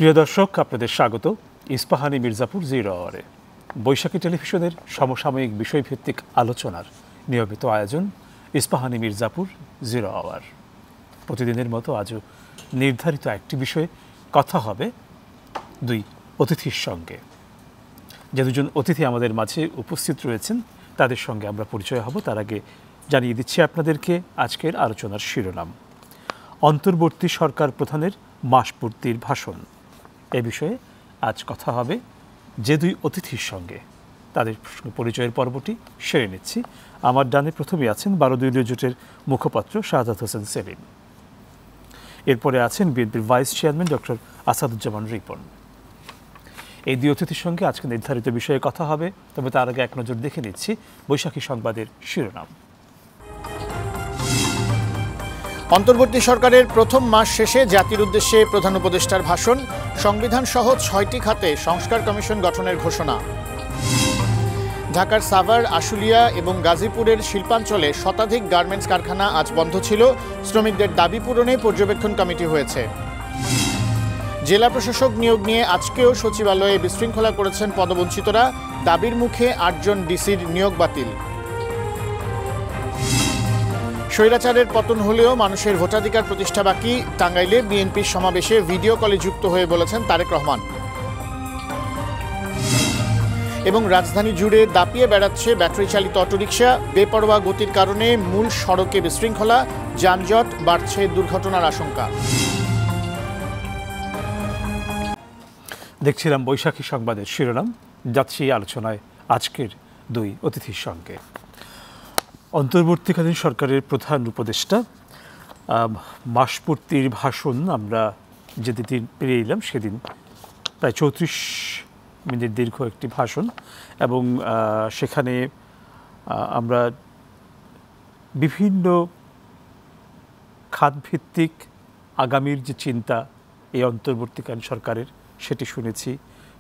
প্রিয় দর্শক, আপনাদের স্বাগত ইস্পাহানি মির্জাপুর জিরো আওয়ারে। বৈশাখী টেলিভিশনের সমসাময়িক বিষয়ভিত্তিক আলোচনার নিয়মিত আয়োজন ইস্পাহানি মির্জাপুর জিরো আওয়ার। প্রতিদিনের মতো আজও নির্ধারিত একটি বিষয়ে কথা হবে দুই অতিথির সঙ্গে। যে দুজন অতিথি আমাদের মাঝে উপস্থিত রয়েছেন তাদের সঙ্গে আমরা পরিচয় হব। তার আগে জানিয়ে দিচ্ছি আপনাদেরকে আজকের আলোচনার শিরোনাম: অন্তর্বর্তী সরকার প্রধানের মাসপূর্তির ভাষণ। এ বিষয়ে আজ কথা হবে যে দুই অতিথির সঙ্গে। তাদের পরিচয়ের পর্বটি সেরে নিচ্ছি। আমার ডানে প্রথমেই আছেন 12 দলীয় জোটের মুখপাত্র শাহাদাত হোসেন সেলিম। এরপরে আছেন বিএনপির vice chairman doctor Asaduzzaman Ripon. এই দুই অতিথির সঙ্গে আজকে নির্ধারিত বিষয়ে কথা হবে, তবে তার আগে এক নজর দেখে নিচ্ছি বৈশাখী সংবাদের শিরোনাম। অন্তর্বর্তী সরকারের প্রথম মাস শেষে জাতির উদ্দেশ্যে প্রধান উপদেষ্টার ভাষণ। সংবিধান সহ 6টি খাতে সংস্কার কমিশন গঠনের ঘোষণা। ঢাকার সাভার, আশুলিয়া এবং গাজীপুরের শিল্পাঞ্চলে শতাধিক গার্মেন্টস কারখানা আজ বন্ধ ছিল। শ্রমিকদের দাবি পূরণে পর্যবেক্ষণ কমিটি হয়েছে। জেলা প্রশাসক নিয়োগ নিয়ে আজকেও সচিবালয়ে বিশৃঙ্খলা করেছেন পদবঞ্চিতরা। দাবির মুখে 8 জন ডিসির নিয়োগ বাতিল। স্বৈরাচারের পতন হলেও মানুষের ভোটাধিকার প্রতিষ্ঠা বাকি। টাঙ্গাইলে বিএনপির সমাবেশে ভিডিও কলে যুক্ত হয়ে বলেছেন তারেক রহমান। এবং রাজধানী জুড়ে দাপিয়ে বেড়াচ্ছে ব্যাটারি চালিত অটোরিকশা। বেপরোয়া গতির কারণে মূল সড়কে বিশৃঙ্খলা, যানজট, বাড়ছে দুর্ঘটনার আশঙ্কা। দেখছিলাম বৈশাখী সংবাদের শিরোনাম। যাচ্ছি আলোচনায় আজকের দুই অতিথির সঙ্গে। অন্তর্বর্তীকালীন সরকারের প্রধান উপদেষ্টা মাসপূর্তির ভাষণ আমরা যেদিন পেয়ে এলাম সেদিন প্রায় 34 মিনিট দীর্ঘ একটি ভাষণ, এবং সেখানে আমরা বিভিন্ন খাতভিত্তিক আগামীর যে চিন্তা এই অন্তর্বর্তীকালীন সরকারের সেটি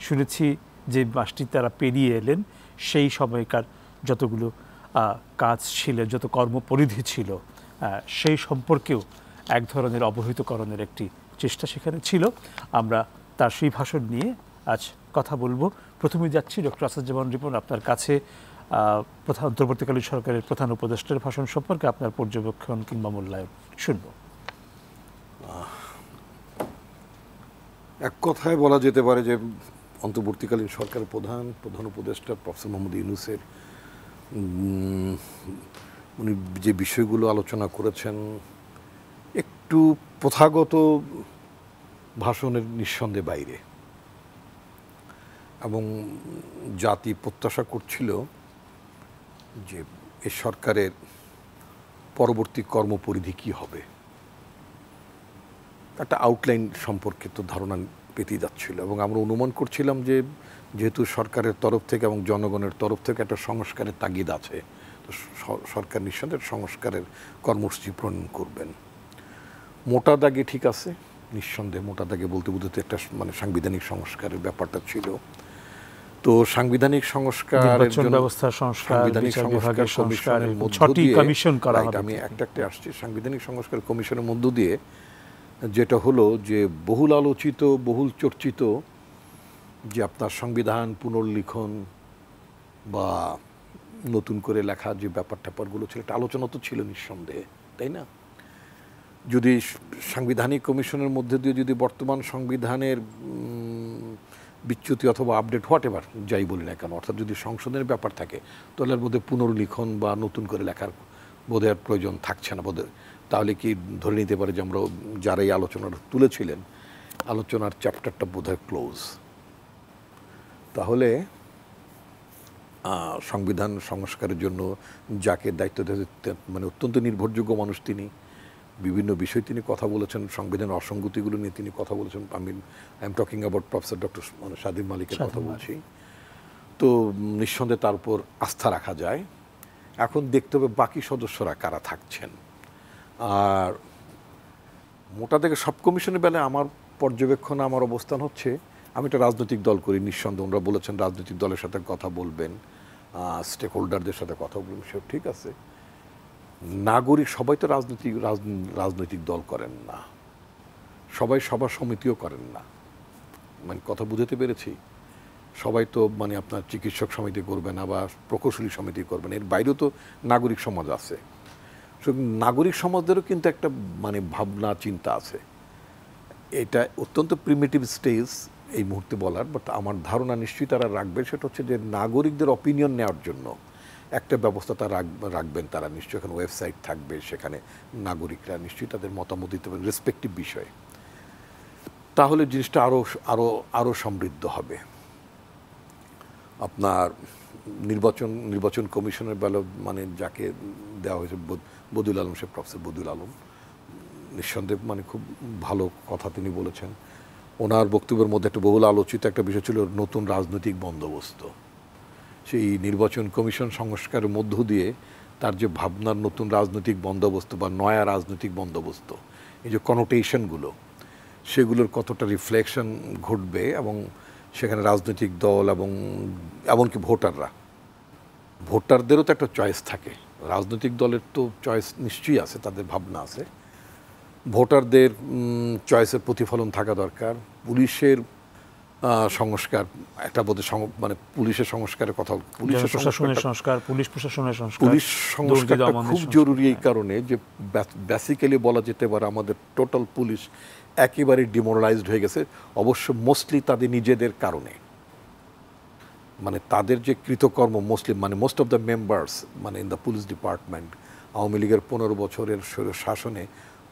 শুনেছি যে মাসটি তারা পেরিয়ে এলেন সেই সময়কার যতগুলো কাজ ছিল, যত কর্মপরিধি ছিল, সেই সম্পর্কেও এক ধরনের অবহিতকরণের একটি চেষ্টা সেখানে ছিল। আমরা তার সেই ভাষণ নিয়ে আজ কথা বলবো। প্রথমে যাচ্ছি ডক্টর আসাদুজ্জামান রিপন, আপনার কাছে অন্তর্বর্তীকালীন সরকারের প্রধান উপদেষ্টার ভাষণ সম্পর্কে আপনার পর্যবেক্ষণ কিংবা মূল্যায়ন শুনব। এক কথায় বলা যেতে পারে যে অন্তর্বর্তীকালীন সরকারের প্রধান উপদেষ্টা প্রফেসর মোহাম্মদ ইউনূসের উনি যে বিষয়গুলো আলোচনা করেছেন একটু প্রথাগত ভাষণের নিঃসন্দেহে বাইরে, এবং জাতি প্রত্যাশা করছিল যে এ সরকারের পরবর্তী কর্মপরিধি কী হবে, একটা আউটলাইন সম্পর্কে তো ধারণা পেতেই যাচ্ছিল। এবং আমরা অনুমান করছিলাম যে যেহেতু সরকারের তরফ থেকে এবং জনগণের তরফ থেকে একটা সংস্কারের তাগিদ আছে, তো সরকার নিঃসন্দেহে সংস্কারের কর্মসূচি প্রণয়ন করবেন। মোটা দাগে ঠিক আছে, নিঃসন্দেহে মোটা দাগে বলতে বুঝতে একটা মানে সাংবিধানিক সংস্কারের ব্যাপারটা ছিল। তো সাংবিধানিক সংস্কারের জন্য সাংবিধানিক সংস্কার কমিশনের মধ্য দিয়ে আমি একটা আসছি সাংবিধানিক সংস্কার কমিশনের মধ্য দিয়ে যেটা হলো যে বহুল আলোচিত, বহুল চর্চিত যে আপনার সংবিধান পুনর্লিখন বা নতুন করে লেখা যে ব্যাপারগুলো ছিল, একটা আলোচনা তো ছিল নিঃসন্দেহে, তাই না? যদি সাংবিধানিক কমিশনের মধ্যে দিয়ে যদি বর্তমান সংবিধানের বিচ্যুতি অথবা আপডেট হোয়াট এভার যাই বলি না কেন, অর্থাৎ যদি সংশোধনের ব্যাপার থাকে তাহলে এর মধ্যে পুনর্লিখন বা নতুন করে লেখার বোধহয় প্রয়োজন থাকছে না বোধহয়। তাহলে কি ধরে নিতে পারে যে আমরা যারা এই আলোচনাটা তুলেছিলেন আলোচনার চ্যাপ্টারটা বোধহয় ক্লোজ। তাহলে সংবিধান সংস্কারের জন্য যাকে দায়িত্ব মানে অত্যন্ত নির্ভরযোগ্য মানুষ, তিনি বিভিন্ন বিষয় তিনি কথা বলেছেন, সংবিধানের অসঙ্গতিগুলো নিয়ে তিনি কথা বলেছেন। I am talking about professor doctor সাদির মালিকের কথা বলছি। তো নিঃসন্দেহে তার উপর আস্থা রাখা যায়। এখন দেখতে হবে বাকি সদস্যরা কারা থাকছেন। আর মোটা থেকে সব কমিশনের বেলায় আমার পর্যবেক্ষণ, আমার অবস্থান হচ্ছে, আমি একটা রাজনৈতিক দল করি, নিঃসন্দেহে ওনারা বলেছেন রাজনৈতিক দলের সাথে কথা বলবেন, স্টেক হোল্ডারদের সাথে কথা বলবেন, সব ঠিক আছে। নাগরিক সবাই তো রাজনৈতিক দল করেন না, সবাই সভা সমিতিও করেন না। মানে কথা বুঝতে পেরেছি? সবাই তো মানে আপনার চিকিৎসক সমিতি করবে না বা প্রকৌশলী সমিতি করবে না, এর বাইরেও তো নাগরিক সমাজ আছে। নাগরিক সমাজদেরও কিন্তু একটা মানে ভাবনা চিন্তা আছে। এটা অত্যন্ত প্রিমিটিভ স্টেজ এই মুহূর্তে বলার, বাট আমার ধারণা নিশ্চয়ই তারা রাখবে, সেটা হচ্ছে যে নাগরিকদের অপিনিয়ন নেওয়ার জন্য একটা ব্যবস্থা তারা রাখবেন। তারা নিশ্চয়ই এখানে ওয়েবসাইট থাকবে, সেখানে নাগরিকরা নিশ্চয়ই তাদের মতামত দিতে পারবেন রেসপেক্টিভ বিষয়ে। তাহলে জিনিসটা আরও আরও আরও সমৃদ্ধ হবে। আপনার নির্বাচন কমিশনের বেলা মানে যাকে দেওয়া হয়েছে বদিউল আলম সাহেব, প্রফেসর বদিউল আলম, নিঃসন্দেহে মানে খুব ভালো কথা তিনি বলেছেন। ওনার বক্তব্যের মধ্যে একটা বহুল আলোচিত একটা বিষয় ছিল নতুন রাজনৈতিক বন্দোবস্ত। সেই নির্বাচন কমিশন সংস্কারের মধ্য দিয়ে তার যে ভাবনার নতুন রাজনৈতিক বন্দোবস্ত বা নয়া রাজনৈতিক বন্দোবস্ত, এই যে কনোটেশনগুলো, সেগুলোর কতটা রিফ্লেকশন ঘটবে, এবং সেখানে রাজনৈতিক দল এবং এমনকি ভোটারদেরও তো একটা চয়েস থাকে। রাজনৈতিক দলের তো চয়েস নিশ্চয়ই আছে, তাদের ভাবনা আছে। ভোটারদের চয়েসের প্রতিফলন থাকা দরকার। পুলিশের সংস্কার একটা বোধ মানে পুলিশের সংস্কারের কথা, পুলিশ সংস্কারটা খুব জরুরি এই কারণে যে বেসিক্যালি বলা যেতে পারে আমাদের টোটাল পুলিশ একেবারে ডিমোরালাইজড হয়ে গেছে। অবশ্য মোস্টলি তাদের নিজেদের কারণে, মানে তাদের যে কৃতকর্ম মোস্টলি মানে মোস্ট অফ দ্য মেম্বার্স মানে in the police department, Awami লীগের 15 বছরের শাসনে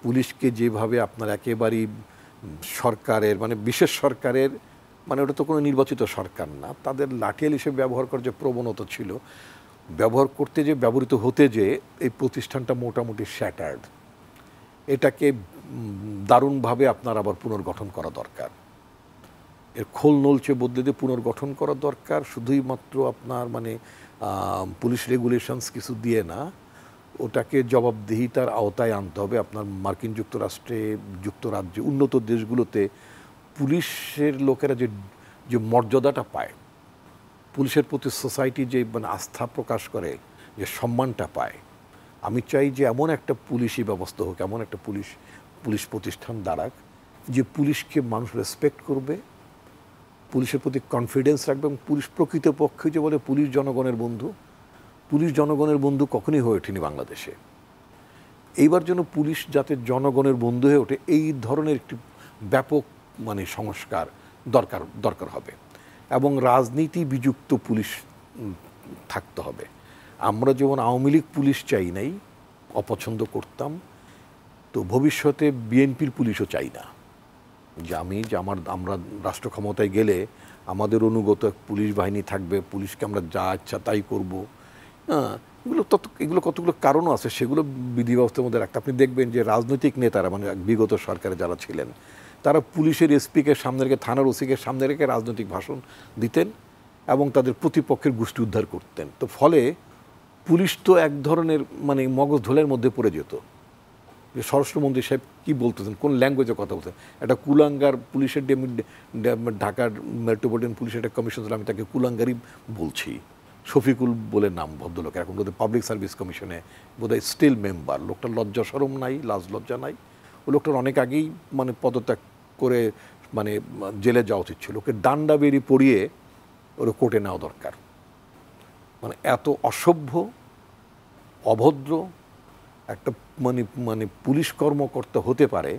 পুলিশকে যেভাবে আপনার একেবারেই সরকারের মানে বিশেষ সরকারের মানে ওটা তো কোনো নির্বাচিত সরকার না, তাদের লাঠিয়াল হিসেবে ব্যবহার করার যে প্রবণতা ছিল, ব্যবহার করতে যে ব্যবহৃত হতে যে এই প্রতিষ্ঠানটা মোটামুটি শ্যাটার্ড। এটাকে দারুণভাবে আপনার আবার পুনর্গঠন করা দরকার। এর খোল নলচে বদলে দিয়ে পুনর্গঠন করা দরকার। শুধুই মাত্র আপনার মানে পুলিশ রেগুলেশনস কিছু দিয়ে না, ওটাকে জবাবদিহিতার আওতায় আনতে হবে। আপনার মার্কিন যুক্তরাষ্ট্রে, যুক্তরাজ্যে, উন্নত দেশগুলোতে পুলিশের লোকেরা যে মর্যাদাটা পায়, পুলিশের প্রতি সোসাইটি যে মানে আস্থা প্রকাশ করে, যে সম্মানটা পায়, আমি চাই যে এমন একটা পুলিশি ব্যবস্থা হোক, এমন একটা পুলিশ প্রতিষ্ঠান দাঁড়াক যে পুলিশকে মানুষ রেসপেক্ট করবে, পুলিশের প্রতি কনফিডেন্স রাখবে, এবং পুলিশ প্রকৃতপক্ষে যে বলে পুলিশ জনগণের বন্ধু, পুলিশ জনগণের বন্ধু কখনই হয়ে ওঠেনি বাংলাদেশে। এইবার যেন পুলিশ যাতে জনগণের বন্ধু হয়ে ওঠে, এই ধরনের একটি ব্যাপক মানে সংস্কার দরকার হবে, এবং রাজনীতি বিযুক্ত পুলিশ থাকতে হবে। আমরা যেমন আওয়ামী লীগ পুলিশ চাই নাই, অপছন্দ করতাম, তো ভবিষ্যতে বিএনপির পুলিশও চাই না যে আমরা রাষ্ট্র ক্ষমতায় গেলে আমাদের অনুগত পুলিশ বাহিনী থাকবে, পুলিশকে আমরা যা ইচ্ছা তাই করব। হ্যাঁ, এগুলো কতগুলো কারণও আছে, সেগুলো বিধি ব্যবস্থার মধ্যে রাখতে। আপনি দেখবেন যে রাজনৈতিক নেতারা মানে বিগত সরকারে যারা ছিলেন, তারা পুলিশের এসপিকে সামনে রেখে, থানার ওসিকে সামনে রেখে রাজনৈতিক ভাষণ দিতেন এবং তাদের প্রতিপক্ষের গোষ্ঠী উদ্ধার করতেন। তো ফলে পুলিশ তো এক ধরনের মানে মগজ ধোলের মধ্যে পড়ে যেত। যে স্বরাষ্ট্রমন্ত্রী সাহেব কী বলতেছেন, কোন ল্যাঙ্গুয়েজে কথা বলতেন, একটা কুলাঙ্গার পুলিশের ঢাকার মেট্রোপলিটন পুলিশের একটা কমিশন ছিল, আমি তাকে কুলাঙ্গারই বলছি, শফিকুল বলে নাম ভদ্রলোক, এখন বোধহয় পাবলিক সার্ভিস কমিশনে বোধহয় স্টিল মেম্বার। লোকটার লজ্জা শরম নাই, লাজ লজ্জা নাই। ওই লোকটার অনেক আগেই মানে পদত্যাগ করে মানে জেলে যাওয়া উচিত ছিল। ওকে ডান্ডা বেরি পড়িয়ে ওরা কোর্টে নেওয়া দরকার। মানে এত অসভ্য, অভদ্র একটা মানে পুলিশ কর্মকর্তা হতে পারে।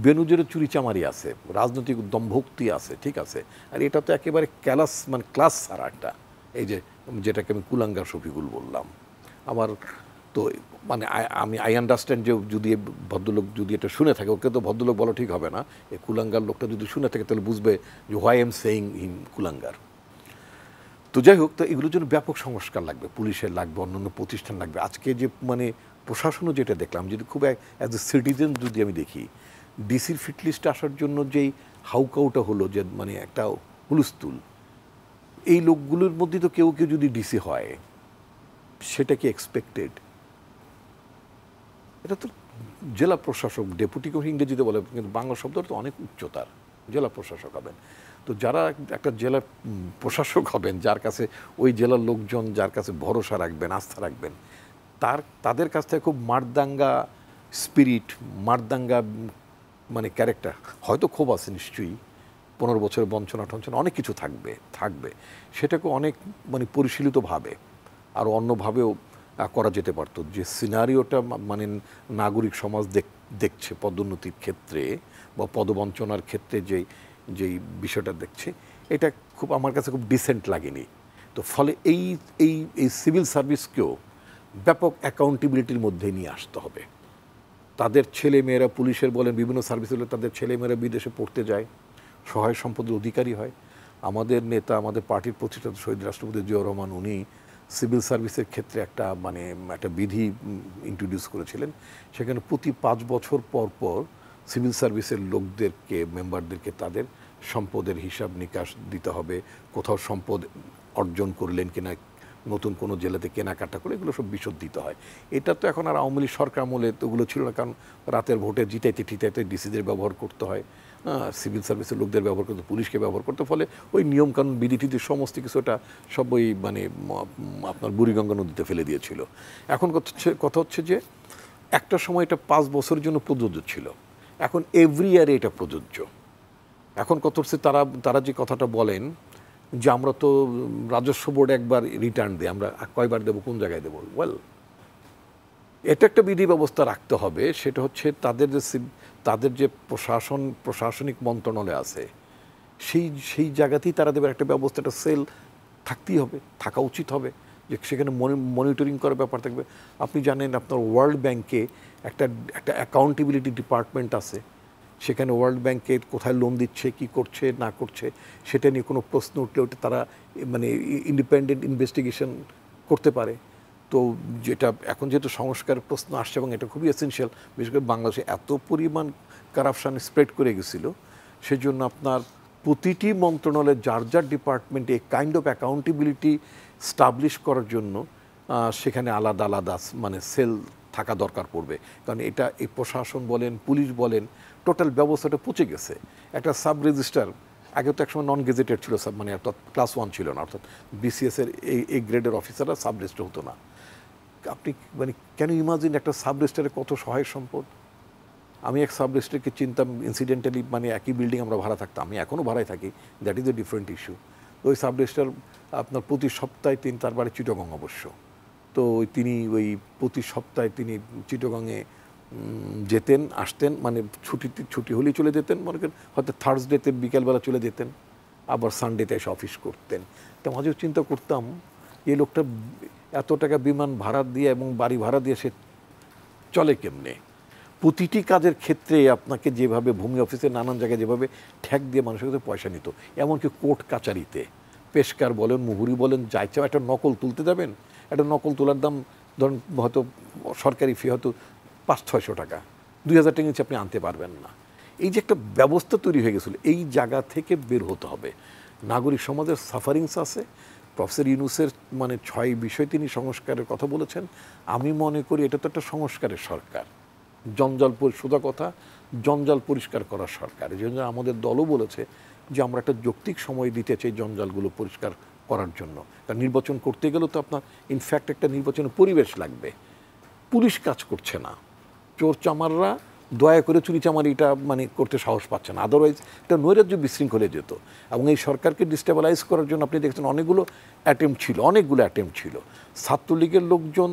বেনুজেরও চুরিচামারি আছে, রাজনৈতিক দম্ভক্তি আছে, ঠিক আছে, আর এটা তো একেবারে ক্লাস ছাড়া একটা, এই যেটাকে আমি কুলাঙ্গার শফিকুল বললাম। আমার তো মানে আই আন্ডারস্ট্যান্ড যে যদি ভদ্রলোক যদি এটা শুনে থাকে, ওকে তো ভদ্রলোক বলা ঠিক হবে না, এই কুলাঙ্গার লোকটা যদি শুনে থাকে তাহলে বুঝবে যে হোয়াই এম সেইং হিম কুলাঙ্গার। তো যাই হোক, তো এগুলোর জন্য ব্যাপক সংস্কার লাগবে, পুলিশের লাগবে, অন্যান্য প্রতিষ্ঠান লাগবে। আজকে যে মানে প্রশাসনও যেটা দেখলাম, যদি খুব অ্যাজ এ সিটিজেন যদি আমি দেখি, ডিসির ফিট লিস্টে আসার জন্য যেই হাউকাউটা হলো, যে মানে একটা হুলস্থুল, এই লোকগুলোর মধ্যে তো কেউ যদি ডিসি হয়, সেটা কি এক্সপেক্টেড? এটা তো জেলা প্রশাসক, ডেপুটি ইংরেজিতে বলে, কিন্তু বাংলা শব্দটা তো অনেক উচ্চতার, জেলা প্রশাসক হবেন। তো যারা একটা জেলার প্রশাসক হবেন, যার কাছে ওই জেলার লোকজন যার কাছে ভরসা রাখবেন, আস্থা রাখবেন, তাদের কাছ থেকে খুব মারদাঙ্গা স্পিরিট, মারদাঙ্গা মানে ক্যারেক্টার, হয়তো ক্ষোভ আছে নিশ্চয়ই, 15 বছরের বঞ্চনা টঞ্চনা অনেক কিছু থাকবে সেটাকে অনেক মানে পরিশীলিতভাবে আর অন্যভাবেও করা যেতে পারতো। যে সিনারিওটা মানে নাগরিক সমাজ দেখছে পদোন্নতির ক্ষেত্রে বা পদবঞ্চনার ক্ষেত্রে যেই বিষয়টা দেখছে, এটা খুব আমার কাছে খুব ডিসেন্ট লাগেনি। তো ফলে এই এই এই সিভিল সার্ভিসকেও ব্যাপক অ্যাকাউন্টেবিলিটির মধ্যে নিয়ে আসতে হবে। তাদের ছেলেমেয়েরা পুলিশের বলেন বিভিন্ন সার্ভিসগুলো তাদের ছেলেমেয়েরা বিদেশে পড়তে যায়, সহায় সম্পদের অধিকারী হয়। আমাদের নেতা, আমাদের পার্টির প্রতিষ্ঠাতা শহীদ রাষ্ট্রপতি জিয়াউর রহমান, উনি সিভিল সার্ভিসের ক্ষেত্রে একটা বিধি ইন্ট্রোডিউস করেছিলেন। সেখানে প্রতি 5 বছর পর পর সিভিল সার্ভিসের লোকদেরকে, মেম্বারদেরকে তাদের সম্পদের হিসাব নিকাশ দিতে হবে, কোথাও সম্পদ অর্জন করলেন কিনা, নতুন কোনো জেলাতে কেনাকাটা করে এগুলো সব বিশদ দিতে হয়। এটা তো এখন আর আওয়ামী লীগ সরকার আমলে ওগুলো ছিল না, কারণ রাতের ভোটে জিতাইতে ডিসিদের ব্যবহার করতে হয়, সিভিল সার্ভিসের লোকদের ব্যবহার করতে, পুলিশকে ব্যবহার করতে, ফলে ওই নিয়মকানুন বিধিটিতে সমস্ত কিছুটা সব ওই মানে আপনার বুড়িগঙ্গা নদীতে ফেলে দিয়েছিল। এখন কথা হচ্ছে যে একটা সময় এটা 5 বছরের জন্য প্রযোজ্য ছিল, এখন এভরি ইয়ারে এটা প্রযোজ্য। এখন কত হচ্ছে তারা যে কথাটা বলেন যে আমরা তো রাজস্ব বোর্ডে একবার রিটার্ন দিই, আমরা কয়বার দেবো, কোন জায়গায় দেবো? ওয়েল, এটা একটা বিধি ব্যবস্থা রাখতে হবে। সেটা হচ্ছে তাদের যে প্রশাসনিক মন্ত্রণালয় আছে সেই জায়গাতেই তারা দেবে একটা ব্যবস্থা, একটা সেল থাকতেই হবে, থাকা উচিত হবে, যে সেখানে মনিটরিং করার ব্যাপার থাকবে। আপনি জানেন আপনার ওয়ার্ল্ড ব্যাংকে একটা অ্যাকাউন্টেবিলিটি ডিপার্টমেন্ট আছে, সেখানে ওয়ার্ল্ড ব্যাংকে কোথায় লোন দিচ্ছে, কি করছে না করছে সেটা নিয়ে কোনো প্রশ্ন উঠলে ওটা তারা মানে ইন্ডিপেন্ডেন্ট ইনভেস্টিগেশন করতে পারে। তো যেটা এখন যেহেতু সংস্কারের প্রশ্ন আসছে এবং এটা খুবই এসেনশিয়াল, বিশেষ করে বাংলাদেশে এত পরিমাণ কারাপশন স্প্রেড করে গেছিল, সেজন্য আপনার প্রতিটি মন্ত্রণালয়ে যার ডিপার্টমেন্টে এই কাইন্ড অফ অ্যাকাউন্টেবিলিটি স্টাবলিশ করার জন্য সেখানে আলাদা আলাদা মানে সেল থাকা দরকার পড়বে। কারণ এটা এই প্রশাসন বলেন, পুলিশ বলেন, টোটাল ব্যবস্থাটা পচে গেছে। একটা সাব রেজিস্ট্রার আগে তো একসময় নন গেজেটেড ছিল, মানে অর্থাৎ ক্লাস 1 ছিল না, অর্থাৎ বিসিএসের এই গ্রেডের অফিসাররা সাব রেজিস্ট্রার হতো না। আপনি মানে কেন ইমাজিন একটা সাব রেজিস্ট্রারে কত সহায় সম্পদ। আমি এক সাব রেজিস্ট্রারকে চিনতাম ইনসিডেন্টালি, মানে একই বিল্ডিং আমরা ভাড়া থাকতাম, আমি এখনও ভাড়ায় থাকি, that is a different issue. ওই সাব রেজিস্ট্রার আপনার প্রতি সপ্তাহে তার বাড়ি চিটাগং অবশ্য, তো তিনি ওই প্রতি সপ্তাহে তিনি চিটাগংয়ে যেতেন আসতেন, মানে ছুটি হলেই চলে যেতেন, মনে করেন হয়তো থার্সডেতে বিকেলবেলা চলে যেতেন, আবার সানডেতে এসে অফিস করতেন। তো মাঝেও চিন্তা করতাম এই লোকটা এত টাকা বিমান ভাড়া দিয়ে এবং বাড়ি ভাড়া দিয়ে সে চলে কেমনে। প্রতিটি কাজের ক্ষেত্রে আপনাকে যেভাবে ভূমি অফিসে নানান জায়গায় যেভাবে ঠ্যাক দিয়ে মানুষের কাছে পয়সা নিত, এমনকি কোর্ট কাচারিতে পেশকার বলেন, মুহুরি বলেন, যাই চাও একটা নকল তুলতে যাবেন, একটা নকল তোলার দাম ধরুন হয়তো সরকারি ফি হয়তো 500-600 টাকা, 2000 টাকা নিচে আপনি আনতে পারবেন না। এই যে একটা ব্যবস্থা তৈরি হয়ে গেছিলো, এই জায়গা থেকে বের হতে হবে। নাগরিক সমাজের সাফারিংস আছে। প্রফেসর ইউনূসের মানে 6 বিষয় তিনি সংস্কারের কথা বলেছেন। আমি মনে করি এটা তো একটা সংস্কারের সরকার, সোজা কথা, জঞ্জাল পরিষ্কার করার সরকার। এই জন্য আমাদের দলও বলেছে যে আমরা একটা যৌক্তিক সময় দিতে চাই জঞ্জালগুলো পরিষ্কার করার জন্য। কারণ নির্বাচন করতে গেলেও তো আপনার ইনফ্যাক্ট একটা নির্বাচনের পরিবেশ লাগবে। পুলিশ কাজ করছে না, চোর চামাররা দয়া করে চুরিচামারিটা মানে করতে সাহস পাচ্ছে না, আদারওয়াইজ এটা নৈরাজ্য বিশৃঙ্খলে যেত। এবং এই সরকারকে ডিস্টেবিলাইজ করার জন্য আপনি দেখছেন অনেকগুলো অ্যাটেম্প্ট ছিল। ছাত্রলীগের লোকজন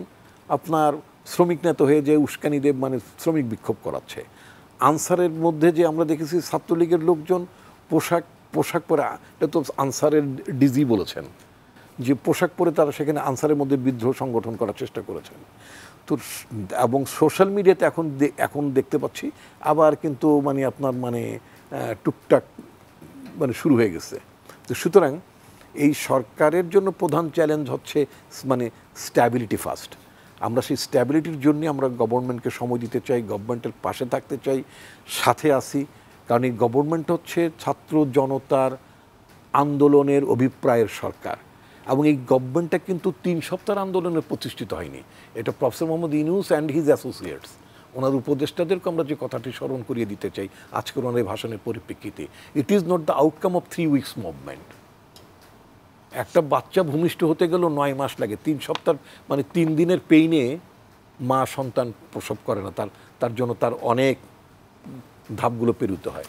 আপনার শ্রমিক নেতা হয়ে যে উস্কানি দেব মানে শ্রমিক বিক্ষোভ করাচ্ছে। আনসারের মধ্যে যে আমরা দেখেছি ছাত্রলীগের লোকজন পোশাক পরে, এটা তো আনসারের ডিজি বলেছেন যে পোশাক পরে তারা সেখানে আনসারের মধ্যে বিদ্রোহ সংগঠন করার চেষ্টা করেছেন। তো এবং সোশ্যাল মিডিয়াতে এখন দেখতে পাচ্ছি আবার কিন্তু মানে আপনার মানে টুকটাক মানে শুরু হয়ে গেছে। তো সুতরাং এই সরকারের জন্য প্রধান চ্যালেঞ্জ হচ্ছে মানে স্ট্যাবিলিটি ফার্স্ট। আমরা সেই স্ট্যাবিলিটির জন্য আমরা গভর্নমেন্টকে সময় দিতে চাই, গভর্নমেন্টের পাশে থাকতে চাই, সাথে আসি। কারণ এই গভর্নমেন্ট হচ্ছে ছাত্র জনতার আন্দোলনের অভিপ্রায়ের সরকার। এবং এই গভর্নমেন্টটা কিন্তু 3 সপ্তাহের আন্দোলনে প্রতিষ্ঠিত হয়নি। এটা professor Mohammad Yunus and his associates, ওনার উপদেষ্টাদেরকে আমরা যে কথাটি স্মরণ করিয়ে দিতে চাই আজকের ওনার এই ভাষণের পরিপ্রেক্ষিতে, it is not the outcome of 3 weeks movement. একটা বাচ্চা ভূমিষ্ঠ হতে গেলেও 9 মাস লাগে। 3 সপ্তাহ মানে 3 দিনের পেইনে মা সন্তান প্রসব করে না, তার জন্য তার অনেক ধাপগুলো পেরোতে হয়।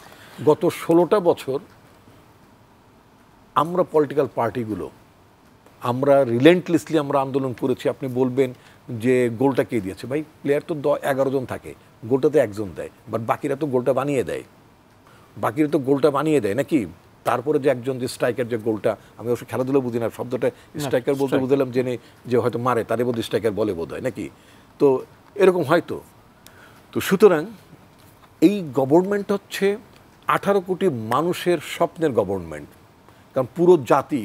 গত 16টা বছর আমরা পলিটিক্যাল পার্টিগুলো আমরা রিলেন্টলেসলি আমরা আন্দোলন করেছি। আপনি বলবেন যে গোলটা কে দিয়েছে, ভাই প্লেয়ার তো 11 জন থাকে, গোলটা তো একজন দেয়, বাট বাকিরা তো গোলটা বানিয়ে দেয় নাকি? তারপরে যে একজন যে স্ট্রাইকার যে গোলটা, আমি অবশ্য খেলাধুলা বুঝি না, শব্দটা স্ট্রাইকার বলতে বুঝলাম যে হয়তো মারে, তারে বোধ স্ট্রাইকার বলে বোধ হয় নাকি, তো এরকম হয়তো। তো সুতরাং এই গভর্নমেন্ট হচ্ছে 18 কোটি মানুষের স্বপ্নের গভর্নমেন্ট। কারণ পুরো জাতি,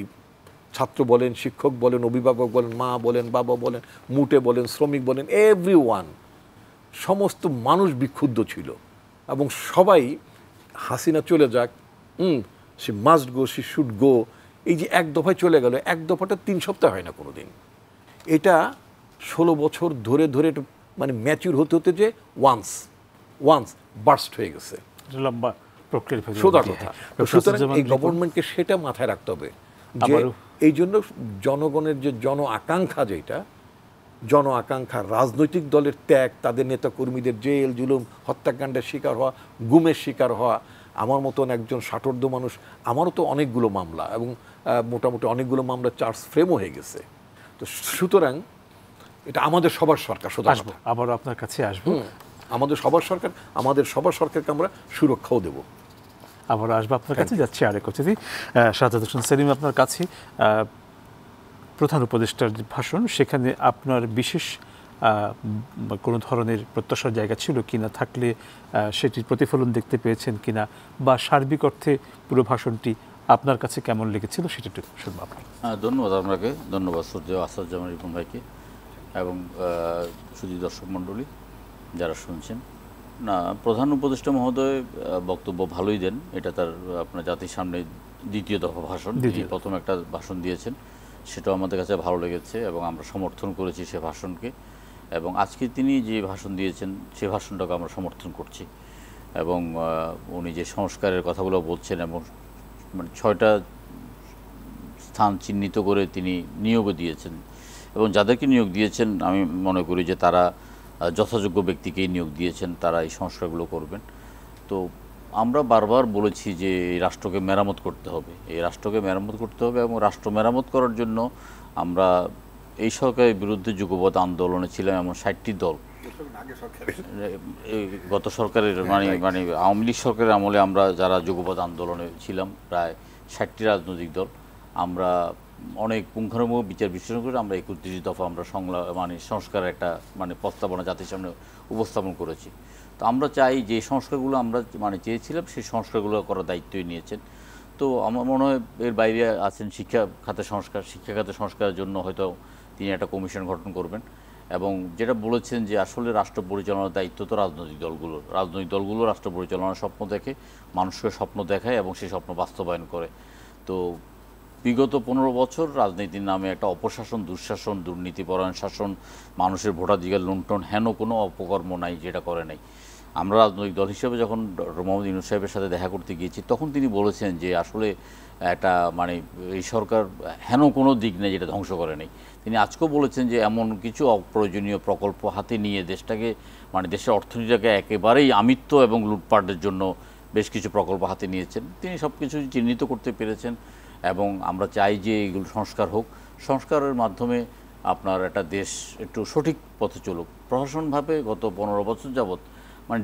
ছাত্র বলেন, শিক্ষক বলেন, অভিভাবক বলেন, মা বলেন, বাবা বলেন, মুটে বলেন, শ্রমিক বলেন, এভরিওয়ান, সমস্ত মানুষ বিক্ষুব্ধ ছিল। এবং সবাই হাসিনা চলে যাক, সে must go, say should go, এই যে এক দফায় চলে গেল, এক দফাটা 3 সপ্তাহ হয় না কোনো দিন। এটা 16 বছর ধরে এটা মানে ম্যাচিউর হতে যে ওয়ান্স বার্স্ট হয়ে গেছে, লম্বা প্রক্রিয়ার ভেতর সোজা দিয়ে। কথা। ডক্টর সুতরাং আসাদুজ্জামান এই গভর্নমেন্টকে সেটা মাথায় রাখতে হবে যে এই জন্য জনগণের যে জন আকাঙ্ক্ষা, যেটা জন আকাঙ্ক্ষা, রাজনৈতিক দলের ত্যাগ, তাদের নেতা কর্মীদের জেল জুলুম, হত্যাকাণ্ডের শিকার হওয়া, গুমের শিকার হওয়া, আমার মতন একজন ষাটোর্ধ্ব মানুষ, আমারও তো অনেকগুলো মামলা, এবং মোটামুটি অনেকগুলো মামলা চার্জ ফ্রেমও হয়ে গেছে। তো সুতরাং এটা আমাদের সবার সরকার, আসবো আবারও আপনার কাছে আসবো, আমাদের সবার সরকারকে আমরা সুরক্ষাও দেব। আবারও আসবো আপনার কাছে। যাচ্ছি আরেক অতিথি সাজ্জাদ হোসেন সেলিম, আপনার কাছে। প্রধান উপদেষ্টার যে ভাষণ, সেখানে আপনার বিশেষ কোনো ধরনের প্রত্যাশার জায়গা ছিল কিনা, থাকলে সেটির প্রতিফলন দেখতে পেয়েছেন কিনা, বা সার্বিক অর্থে পুরো ভাষণটি আপনার কাছে কেমন লেগেছিল, সেটা একটু শুনবো আপনার। ধন্যবাদ আপনাকে, ধন্যবাদ সূর্য আসাদুজ্জামান রিপন ভাইকে এবং সুধী দর্শক মণ্ডলী যারা শুনছেন। না, প্রধান উপদেষ্টা মহোদয় বক্তব্য ভালোই দেন, এটা তার আপনার জাতির সামনে দ্বিতীয় দফা ভাষণ। তিনি প্রথম একটা ভাষণ দিয়েছেন, সেটাও আমাদের কাছে ভালো লেগেছে এবং আমরা সমর্থন করেছি সে ভাষণকে। এবং আজকে তিনি যে ভাষণ দিয়েছেন সে ভাষণটাকে আমরা সমর্থন করছি। এবং উনি যে সংস্কারের কথাগুলো বলছেন এবং মানে 6টা স্থান চিহ্নিত করে তিনি নিয়োগও দিয়েছেন, এবং যাদেরকে নিয়োগ দিয়েছেন আমি মনে করি যে তারা যথাযোগ্য ব্যক্তিকেই নিয়োগ দিয়েছেন, তারা এই সংস্কারগুলো করবেন। তো আমরা বারবার বলেছি যে এই রাষ্ট্রকে মেরামত করতে হবে, এবং রাষ্ট্র মেরামত করার জন্য আমরা এই সরকারের বিরুদ্ধে যুগপৎ আন্দোলনে ছিলাম। এমন 60টি দল গত সরকারের মানে আওয়ামী লীগ সরকারের আমলে আমরা যারা যুগপৎ আন্দোলনে ছিলাম, প্রায় 60টি রাজনৈতিক দল, আমরা অনেক পুঙ্খানুপুঙ্খ বিচার বিশ্লেষণ করে আমরা 31 দফা আমরা সংস্কারের একটা প্রস্তাবনা জাতির সামনে উপস্থাপন করেছি। তো আমরা চাই যে সংস্কারগুলো আমরা চেয়েছিলাম সেই সংস্কারগুলো করার দায়িত্বই নিয়েছেন। তো আমার মনে হয় এর বাইরে আছেন শিক্ষা খাতের সংস্কারের জন্য হয়তো তিনি একটা কমিশন গঠন করবেন। এবং যেটা বলেছেন যে আসলে রাষ্ট্র পরিচালনার দায়িত্ব তো রাজনৈতিক দলগুলো রাষ্ট্র পরিচালনার স্বপ্ন দেখে, মানুষকে স্বপ্ন দেখায় এবং সেই স্বপ্ন বাস্তবায়ন করে। তো বিগত 15 বছর রাজনীতির নামে একটা অপশাসন, দুঃশাসন, দুর্নীতিপরায়ণ শাসন, মানুষের ভোটাধিকার লুণ্ঠন, হেন কোনো অপকর্ম নাই যেটা করে নাই। আমরা রাজনৈতিক দল হিসেবে যখন মোহাম্মদ ইউনূস সাহেবের সাথে দেখা করতে গিয়েছি, তখন তিনি বলেছেন যে আসলে একটা এই সরকার হেন কোনো দিক নেই যেটা ধ্বংস করে নেই। তিনি আজকেও বলেছেন যে এমন কিছু অপ্রয়োজনীয় প্রকল্প হাতে নিয়ে দেশটাকে দেশের অর্থনীতিটাকে একেবারেই আমিত্ব এবং লুটপাটের জন্য বেশ কিছু প্রকল্প হাতে নিয়েছেন। তিনি সব কিছু চিহ্নিত করতে পেরেছেন এবং আমরা চাই যে এগুলো সংস্কার হোক। সংস্কারের মাধ্যমে আপনার একটা দেশ একটু সঠিক পথে চলুক। প্রশাসনভাবে গত 15 বছর যাবৎ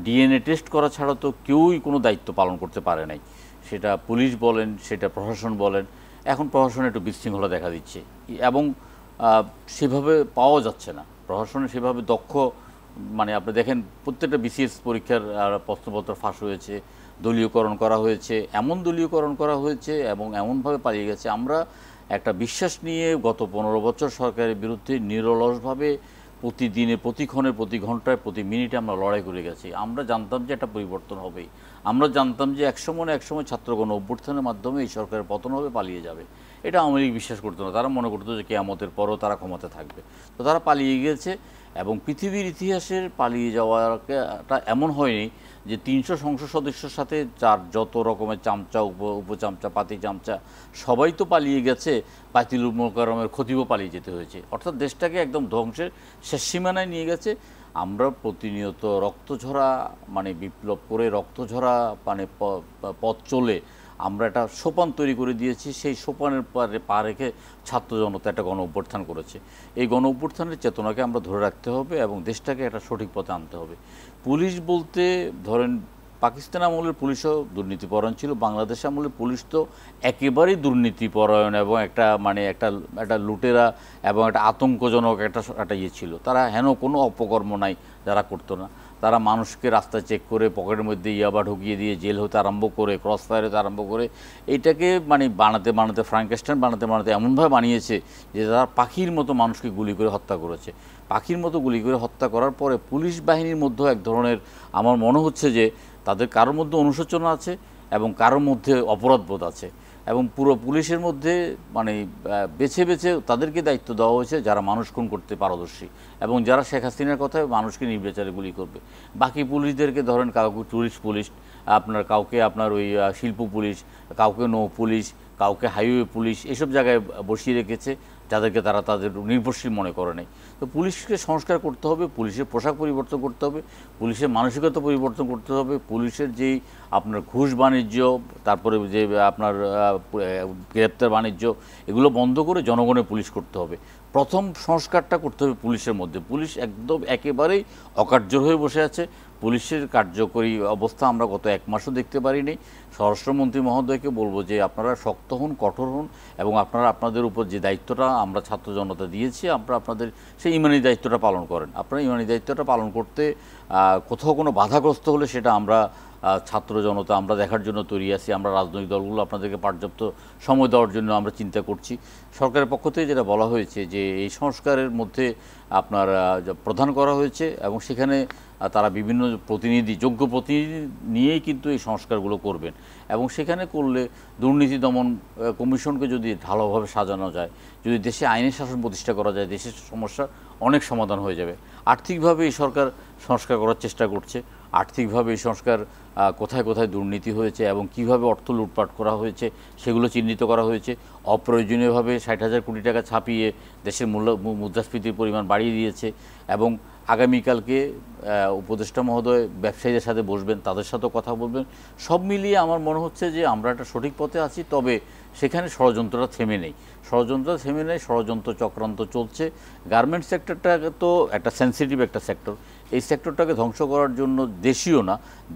ডিএনএ টেস্ট করা ছাড়া তো কেউই কোনো দায়িত্ব পালন করতে পারে নাই, সেটা পুলিশ বলেন, সেটা প্রশাসন বলেন। এখন প্রশাসনে একটু বিশৃঙ্খলা দেখা দিচ্ছে এবং সেভাবে পাওয়া যাচ্ছে না প্রশাসনে সেভাবে দক্ষ। আপনি দেখেন প্রত্যেকটা বিসিএস পরীক্ষার প্রশ্নপত্র ফাঁস হয়েছে, দলীয়করণ করা হয়েছে, এবং এমনভাবে পালিয়ে গেছে। আমরা একটা বিশ্বাস নিয়ে গত 15 বছর সরকারের বিরুদ্ধে নিরলসভাবে প্রতিদিনে, প্রতিক্ষণে, প্রতি ঘন্টায়, প্রতি মিনিটে আমরা লড়াই করে গেছি। আমরা জানতাম যে একটা পরিবর্তন হবেই, আমরা জানতাম যে একসময় ছাত্রগণ অভ্যুত্থানের মাধ্যমে এই সরকারের পতন হবে, পালিয়ে যাবে। এটা আওয়ামী লীগ বিশ্বাস করতো না, তারা মনে করতো যে কিয়ামতের পরও তারা ক্ষমতা থাকবে। তো তারা পালিয়ে গিয়েছে এবং পৃথিবীর ইতিহাসের পালিয়ে যাওয়াটা এমন হয়নি যে 300 সংসদ সদস্যের সাথে যার যত রকমের চামচা, উপচামচা, পাতি চামচা সবাই তো পালিয়ে গেছে, বাইতুল মোকাররমের খতিবও পালিয়ে যেতে হয়েছে। অর্থাৎ দেশটাকে একদম ধ্বংসের শেষ সীমানায় নিয়ে গেছে। আমরা প্রতিনিয়ত রক্তঝরা বিপ্লব করে রক্তঝরা পথ চলে আমরা একটা সোপান তৈরি করে দিয়েছি, সেই সোপানের পা রেখে ছাত্র জনতা একটা গণ অভ্যুত্থান করেছে। এই গণ অভ্যুত্থানের চেতনাকে আমরা ধরে রাখতে হবে এবং দেশটাকে একটা সঠিক পথে আনতে হবে। পুলিশ বলতে ধরেন পাকিস্তান আমলের পুলিশও দুর্নীতিপরায়ণ ছিল, বাংলাদেশ আমলের পুলিশ তো একেবারেই দুর্নীতিপরায়ণ এবং একটা লুটেরা এবং একটা আতঙ্কজনক একটা ইয়ে ছিল। তারা হেন কোনো অপকর্ম নাই যারা করতো না। তারা মানুষকে রাস্তা চেক করে পকেটের মধ্যে ইয়াবা ঢুকিয়ে দিয়ে জেল হতে আরম্ভ করে ক্রস ফায়ার হতে আরম্ভ করে এইটাকে বানাতে ফ্রাঙ্কেস্টাইন বানাতে এমনভাবে বানিয়েছে যে তারা পাখির মতো মানুষকে গুলি করে হত্যা করেছে। পাখির মতো গুলি করে হত্যা করার পরে পুলিশ বাহিনীর মধ্যেও এক ধরনের আমার মনে হচ্ছে যে তাদের কারোর মধ্যে অনুশোচনা আছে এবং কারোর মধ্যে অপরাধবোধ আছে এবং পুরো পুলিশের মধ্যে বেছে বেছে তাদেরকে দায়িত্ব দেওয়া হয়েছে যারা মানুষ খুন করতে পারদর্শী এবং যারা শেখ হাসিনার কথায় মানুষকে নির্বিচারে গুলি করবে। বাকি পুলিশদেরকে ধরেন কাউকে টুরিস্ট পুলিশ, কাউকে ওই শিল্প পুলিশ, কাউকে নৌ পুলিশ, কাউকে হাইওয়ে পুলিশ, এসব জায়গায় বসিয়ে রেখেছে যাদেরকে তারা তাদের নির্ভরশীল মনে করে নেই। তো পুলিশকে সংস্কার করতে হবে, পুলিশের পোশাক পরিবর্তন করতে হবে, পুলিশের মানসিকতা পরিবর্তন করতে হবে, পুলিশের যেই ঘুষ বাণিজ্য, তারপরে যে গ্রেপ্তার বাণিজ্য, এগুলো বন্ধ করে জনগণের পুলিশ করতে হবে। প্রথম সংস্কারটা করতে হবে পুলিশের মধ্যে। পুলিশ একদম একেবারেই অকার্যকর হয়ে বসে আছে। পুলিশের কার্যকরী অবস্থা আমরা গত 1 মাসও দেখতে পারিনি। স্বরাষ্ট্রমন্ত্রী মহোদয়কে বলবো যে আপনারা শক্ত হন, কঠোর হন এবং আপনারা আপনাদের উপর যে দায়িত্বটা আমরা ছাত্র জনতা দিয়েছি আপনাদের সেই ইমানি দায়িত্বটা পালন করেন। আপনারা ইমানি দায়িত্বটা পালন করতে কোথাও কোনো বাধাগ্রস্ত হলে সেটা আমরা ছাত্র জনতা আমরা দেখার জন্য তৈরি আছি। আমরা রাজনৈতিক দলগুলো আপনাদেরকে পর্যাপ্ত সময় দেওয়ার জন্য আমরা চিন্তা করছি। সরকারের পক্ষ থেকে যেটা বলা হয়েছে যে এই সংস্কারের মধ্যে প্রধান করা হয়েছে এবং সেখানে তারা বিভিন্ন যোগ্য প্রতিনিধি নিয়েই কিন্তু এই সংস্কারগুলো করবেন এবং সেখানে করলে দুর্নীতি দমন কমিশনকে যদি ঢালাওভাবে সাজানো যায়, যদি দেশে আইনের শাসন প্রতিষ্ঠা করা যায়, দেশের সমস্যার অনেক সমাধান হয়ে যাবে। আর্থিকভাবে এই সরকার সংস্কার করার চেষ্টা করছে। আর্থিকভাবে এই সংস্কার কোথায় কোথায় দুর্নীতি হয়েছে এবং কিভাবে অর্থ লুটপাট করা হয়েছে সেগুলো চিহ্নিত করা হয়েছে। অপ্রয়োজনীয়ভাবে 60,000 কোটি টাকা ছাপিয়ে দেশের মুদ্রাস্ফীতির পরিমাণ বাড়িয়ে দিয়েছে এবং আগামীকালকে উপদেষ্টা মহোদয় ব্যবসায়ীদের সাথে বসবেন, তাদের সাথেও কথা বলবেন। সব মিলিয়ে আমার মনে হচ্ছে যে আমরা একটা সঠিক পথে আছি, তবে সেখানে ষড়যন্ত্রটা থেমে নেই। ষড়যন্ত্র চক্রান্ত চলছে। গার্মেন্টস সেক্টরটা তো একটা সেন্সিটিভ একটা সেক্টর। এই সেক্টরটাকে ধ্বংস করার জন্য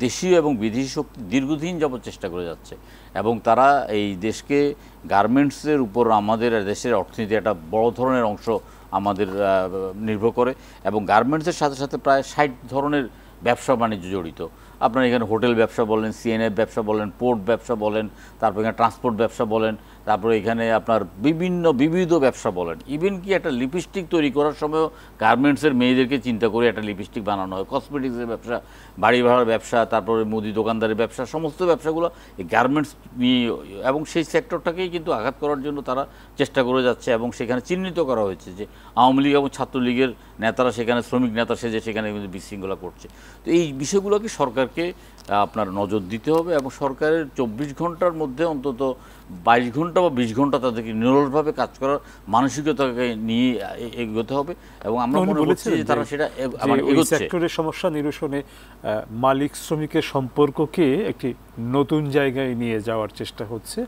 দেশীয় এবং বিদেশি শক্তি দীর্ঘদিন যাবৎ চেষ্টা করে যাচ্ছে এবং তারা এই দেশকে গার্মেন্টসের উপর আমাদের দেশের অর্থনীতি একটা বড় ধরনের অংশ আমাদের নির্ভর করে এবং গার্মেন্টসের সাথে সাথে প্রায় 60 ধরনের ব্যবসা বাণিজ্য জড়িত। আপনার এখানে হোটেল ব্যবসা বলেন, সিএনএফ ব্যবসা বলেন, পোর্ট ব্যবসা বলেন, তারপর এখানে ট্রান্সপোর্ট ব্যবসা বলেন, তারপরে এখানে আপনার বিবিধ ব্যবসা বলেন। ইভেন কি একটা লিপস্টিক তৈরি করার সময়ও গার্মেন্টসের মেয়েদেরকে চিন্তা করে একটা লিপস্টিক বানানো হয়। কসমেটিক্সের ব্যবসা, বাড়ি ভাড়ার ব্যবসা, তারপরে মুদি দোকানদারের ব্যবসা, সমস্ত ব্যবসাগুলো এই গার্মেন্টস নিয়ে এবং সেই সেক্টরটাকেই কিন্তু আঘাত করার জন্য তারা চেষ্টা করে যাচ্ছে এবং সেখানে চিহ্নিত করা হয়েছে যে আওয়ামী লীগ এবং ছাত্রলীগের নেতারা সেখানে শ্রমিক নেতা সেজে সেখানে কিন্তু বিশৃঙ্খলা করছে। তো এই বিষয়গুলোকে সরকারকে আপনার নজর দিতে হবে এবং সরকারের 24 ঘন্টার মধ্যে অন্তত 22 ঘন্টা বা 20 ঘন্টা তাদেরকে নিরলসভাবে কাজ করার মানসিকতাকে নিয়ে এগোতে হবে এবং আমরা মনে করছি যে তারা সেটা এগোচ্ছে। সেক্টরের সমস্যা নিরসনে মালিক শ্রমিকের সম্পর্ককে একটি নতুন জায়গায় নিয়ে যাওয়ার চেষ্টা হচ্ছে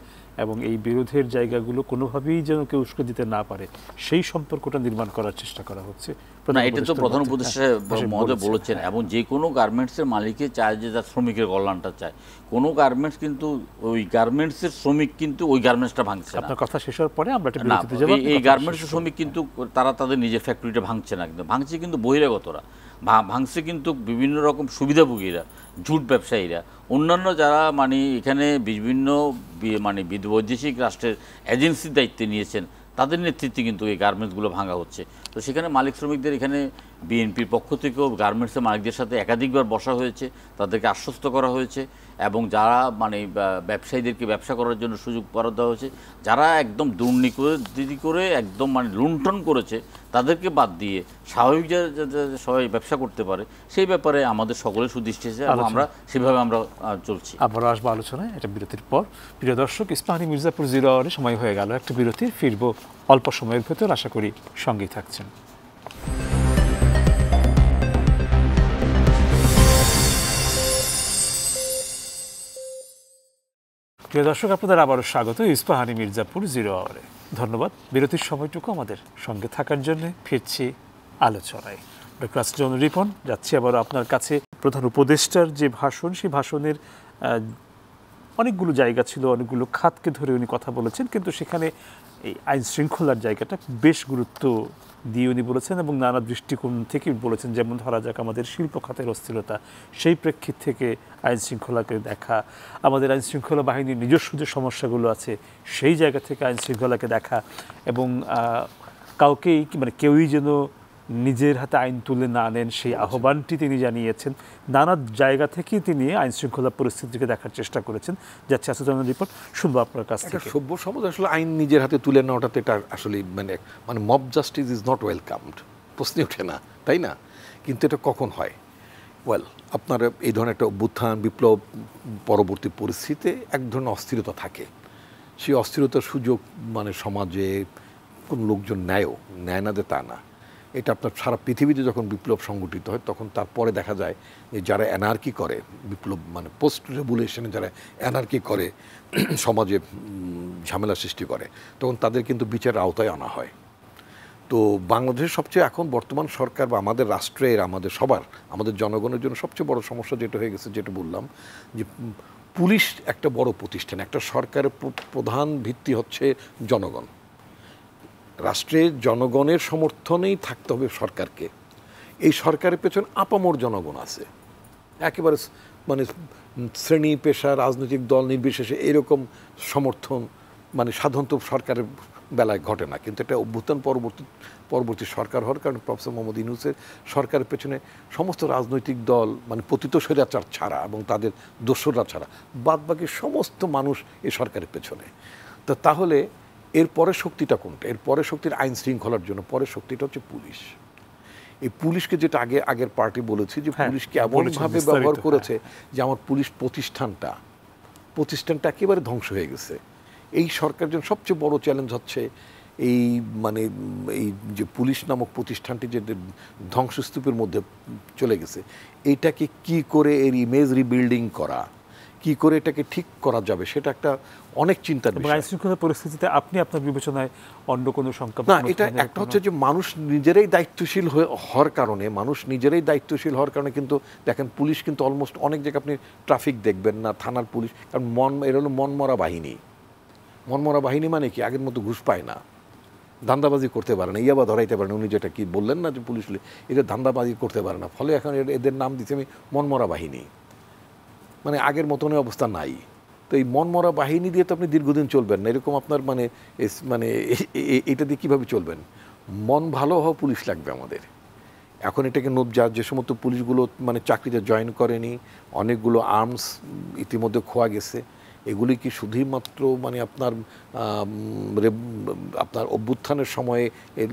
এবং এই বিরোধের জায়গাগুলো কোনোভাবেই যেন কেউ উস্কে দিতে না পারে সেই সম্পর্কটা নির্মাণ করার চেষ্টা করা হচ্ছে। না, এটা তো প্রধান উপদেষ্টা মহোদয় বলেছেন এবং যে কোনো গার্মেন্টসের মালিকে চায় যে তার শ্রমিকের কল্যাণটা চায়। কোনো গার্মেন্টস কিন্তু ওই গার্মেন্টসের শ্রমিক কিন্তু ওই গার্মেন্টসটা ভাঙছে না। আপনার কথা শেষ হওয়ার পরে আমরা এই গার্মেন্টসের শ্রমিক কিন্তু তারা তাদের নিজের ফ্যাক্টরিটা ভাঙছে না, কিন্তু ভাঙছে কিন্তু বহিরাগতরা, ভাঙছে কিন্তু বিভিন্ন রকম সুবিধাভোগীরা, ঝুট ব্যবসায়ীরা, অন্যান্য যারা এখানে বিভিন্ন বৈদেশিক রাষ্ট্রের এজেন্সির দায়িত্বে নিয়েছেন তাদের নেতৃত্বে কিন্তু এই গার্মেন্টসগুলো ভাঙা হচ্ছে। তো সেখানে মালিক শ্রমিকদের এখানে বিএনপির পক্ষ থেকেও গার্মেন্টসের মালিকদের সাথে একাধিকবার বসা হয়েছে, তাদেরকে আশ্বস্ত করা হয়েছে এবং যারা ব্যবসায়ীদেরকে ব্যবসা করার জন্য সুযোগ করে দেওয়া হয়েছে, যারা একদম দুর্নীতি করে একদম লুণ্ঠন করেছে তাদেরকে বাদ দিয়ে স্বাভাবিক যাতে সবাই ব্যবসা করতে পারে সেই ব্যাপারে আমাদের সকলের সুদৃষ্টি আছে এবং আমরা সেভাবে আমরা চলছি। আবারও আসবো আলোচনায় এটা বিরতির পর। প্রিয় দর্শক, ইস্পাহানী মির্জাপুর 0 আওয়ারে সময় হয়ে গেল একটা বিরতির। ফিরবো অল্প সময়ের ভেতর, আশা করি সঙ্গেই থাকছেন। প্রিয় দর্শক, আপনাদের আবারও স্বাগত ইস্পাহানি মির্জাপুর 0 আওয়ারে। ধন্যবাদ বিরতির সময়টুকু আমাদের সঙ্গে থাকার জন্য। ফিরছি আলোচনায়। ডক্টর আসিফুজ্জামান রিপন, যাচ্ছি আবারও আপনার কাছে। প্রধান উপদেষ্টার যে ভাষণ, সেই ভাষণের অনেকগুলো জায়গা ছিল, অনেকগুলো খাতকে ধরে উনি কথা বলেছেন, কিন্তু সেখানে এই আইন শৃঙ্খলার জায়গাটা বেশ গুরুত্ব দিয়ে উনি বলেছেন এবং নানা দৃষ্টিকোণ থেকে বলেছেন। যেমন ধরা যাক আমাদের শিল্প খাতের অস্থিরতা, সেই প্রেক্ষিত থেকে আইন শৃঙ্খলাকে দেখা, আমাদের আইন শৃঙ্খলা বাহিনীর নিজস্ব যে সমস্যাগুলো আছে সেই জায়গা থেকে আইন শৃঙ্খলাকে দেখা, এবং কাউকেই মানে কেউই যেন নিজের হাতে আইন তুলে না নেন সেই আহ্বানটি তিনি জানিয়েছেন। নানা জায়গা থেকেই তিনি আইন শৃঙ্খলা পরিস্থিতিকে দেখার চেষ্টা করেছেন। যাচ্ছে আসিফুজ্জামান রিপোর্ট, শুনবো আপনার কাছ থেকে। সভ্য সমাজ আসলে আইন নিজের হাতে তুলে নেওয়াটাতে এটা আসলে মানে mob justice is not welcomed, প্রশ্ন ওঠে না, তাই না? কিন্তু এটা কখন হয়? ওয়েল, আপনার এই ধরনের একটা অভ্যুত্থান, বিপ্লব পরবর্তী পরিস্থিতিতে এক ধরনের অস্থিরতা থাকে। সেই অস্থিরতার সুযোগ মানে সমাজে কোনো লোকজন নেয় না যে তা না। এটা আপনার সারা পৃথিবীতে যখন বিপ্লব সংগঠিত হয় তখন তারপরে দেখা যায় যে যারা অ্যানার্কি করে, বিপ্লব মানে পোস্ট রেগুলেশনে যারা অ্যানার্কি করে, সমাজে ঝামেলা সৃষ্টি করে, তখন তাদের কিন্তু বিচারের আওতায় আনা হয়। তো বাংলাদেশের সবচেয়ে এখন বর্তমান সরকার বা আমাদের রাষ্ট্রের, আমাদের সবার, আমাদের জনগণের জন্য সবচেয়ে বড় সমস্যা যেটা হয়ে গেছে, যেটা বললাম, যে পুলিশ একটা বড় প্রতিষ্ঠান, একটা সরকারের প্রধান ভিত্তি হচ্ছে জনগণ। রাষ্ট্রের জনগণের সমর্থনেই থাকতে হবে সরকারকে। এই সরকারের পেছনে আপামর জনগণ আছে, একেবারে মানে শ্রেণী পেশা রাজনৈতিক দল নির্বিশেষে এরকম সমর্থন মানে সাধারণত সরকারের বেলায় ঘটে না। কিন্তু এটা অভ্যুত্থান পরবর্তী সরকার হওয়ার কারণে প্রফেসর মোহাম্মদ ইউনূসের সরকারের পেছনে সমস্ত রাজনৈতিক দল মানে পতিত স্বৈরাচার ছাড়া এবং তাদের দোসররা ছাড়া বাদবাকি সমস্ত মানুষ এই সরকারের পেছনে। তো তাহলে এর পরের শক্তিটা কোনটা? এর পরের শক্তির আইন শৃঙ্খলার জন্য পরের শক্তিটা হচ্ছে পুলিশ। এই পুলিশকে যেটা আগের পার্টি বলেছি যে পুলিশকে এমনভাবে ব্যবহার করেছে যে আমার পুলিশ প্রতিষ্ঠানটা একেবারে ধ্বংস হয়ে গেছে। এই সরকারের জন্য সবচেয়ে বড় চ্যালেঞ্জ হচ্ছে এই মানে এই যে পুলিশ নামক প্রতিষ্ঠানটি যে ধ্বংসস্তূপের মধ্যে চলে গেছে, এইটাকে কি করে এর ইমেজ রিবিল্ডিং করা, কি করে এটাকে ঠিক করা যাবে, সেটা একটা অনেক চিন্তার বিষয়। আইন শৃঙ্খলা পরিস্থিতিতে আপনি আপনার বিবেচনায় অন্য কোনো সংখ্যা না, এটা একটা হচ্ছে যে মানুষ নিজেরাই দায়িত্বশীল হওয়ার কারণে কিন্তু দেখেন পুলিশ কিন্তু অলমোস্ট অনেক জায়গায় আপনি ট্রাফিক দেখবেন না, থানার পুলিশ, কারণ এর হলো মনমরা বাহিনী মানে কি আগের মতো ঘুষ পায় না, ধান্দাবাজি করতে পারে না, ইয়াবা ধরাইতে পারে না। উনি যেটা কি বললেন না যে পুলিশ এটা ধান্দাবাজি করতে পারে না, ফলে এখন এদের নাম দিচ্ছি আমি মনমরা বাহিনী। মানে আগের মতনের অবস্থা নাই। তো এই মনমরা বাহিনী দিয়ে তো আপনি দীর্ঘদিন চলবেন না, এরকম আপনার মানে এটা দিয়ে কীভাবে চলবেন? মন ভালো হওয়া পুলিশ লাগবে আমাদের। এখন এটাকে যে সমস্ত পুলিশগুলো মানে চাকরিতে জয়েন করেনি, অনেকগুলো আর্মস ইতিমধ্যে খোয়া গেছে, এগুলি কি শুধুমাত্র মানে আপনার অভ্যুত্থানের সময়ে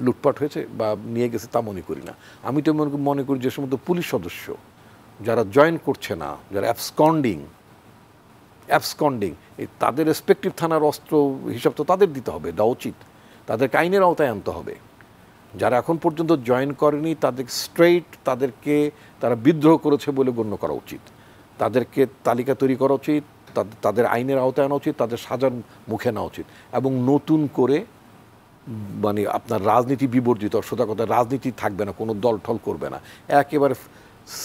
লুটপাট হয়েছে বা নিয়ে গেছে তা মনে করি না। আমি তো মনে করি যে সমস্ত পুলিশ সদস্য যারা জয়েন করছে না, যারা অ্যাবসকন্ডিং তাদের রেসপেক্টিভ থানার অস্ত্র হিসাব তো তাদের দিতে হবে, দেওয়া উচিত, তাদেরকে আইনের আওতায় আনতে হবে। যারা এখন পর্যন্ত জয়েন করেনি তাদেরকে তারা বিদ্রোহ করেছে বলে গণ্য করা উচিত, তাদেরকে তালিকা তৈরি করা উচিত, তাদের আইনের আওতায় আনা উচিত, তাদের সাজার মুখে নেওয়া উচিত, এবং নতুন করে মানে আপনার রাজনীতি বিবর্জিত, সোজা কথা রাজনীতি থাকবে না, কোনো দল ঠল করবে না, একেবারে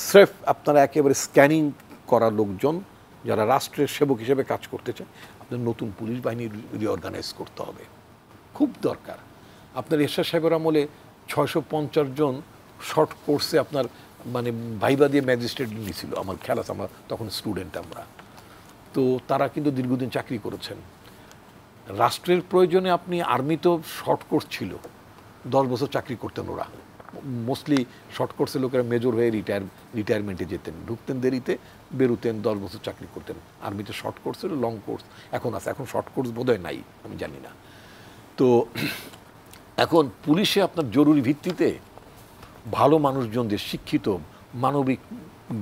স্রেফ আপনারা একেবারে স্ক্যানিং করা লোকজন যারা রাষ্ট্রের সেবক হিসেবে কাজ করতে চায়, আপনার নতুন পুলিশ বাহিনী রিঅর্গানাইজ করতে হবে, খুব দরকার। আপনার এরশাদ সাহেবের আমলে 650 জন শর্ট কোর্সে আপনার মানে ভাইবা দিয়ে ম্যাজিস্ট্রেট নিয়েছিল, আমার খেয়াল আছে, আমরা তখন স্টুডেন্ট আমরা, তো তারা কিন্তু দীর্ঘদিন চাকরি করেছেন। রাষ্ট্রের প্রয়োজনে আপনি আর্মি তো শর্ট কোর্স ছিল, 10 বছর চাকরি করতেন ওরা, মোস্টলি শর্ট কোর্সের লোকেরা মেজর হয়ে রিটায়ারমেন্টে যেতেন, ঢুকতেন দেরিতে, বেরোতেন, 10 বছর চাকরি করতেন। আর্মিতে শর্ট কোর্স ছিল, লং কোর্স এখন আছে, এখন শর্ট কোর্স বোধহয় নাই, আমি জানি না। তো এখন পুলিশে আপনার জরুরি ভিত্তিতে ভালো মানুষজনদের, শিক্ষিত, মানবিক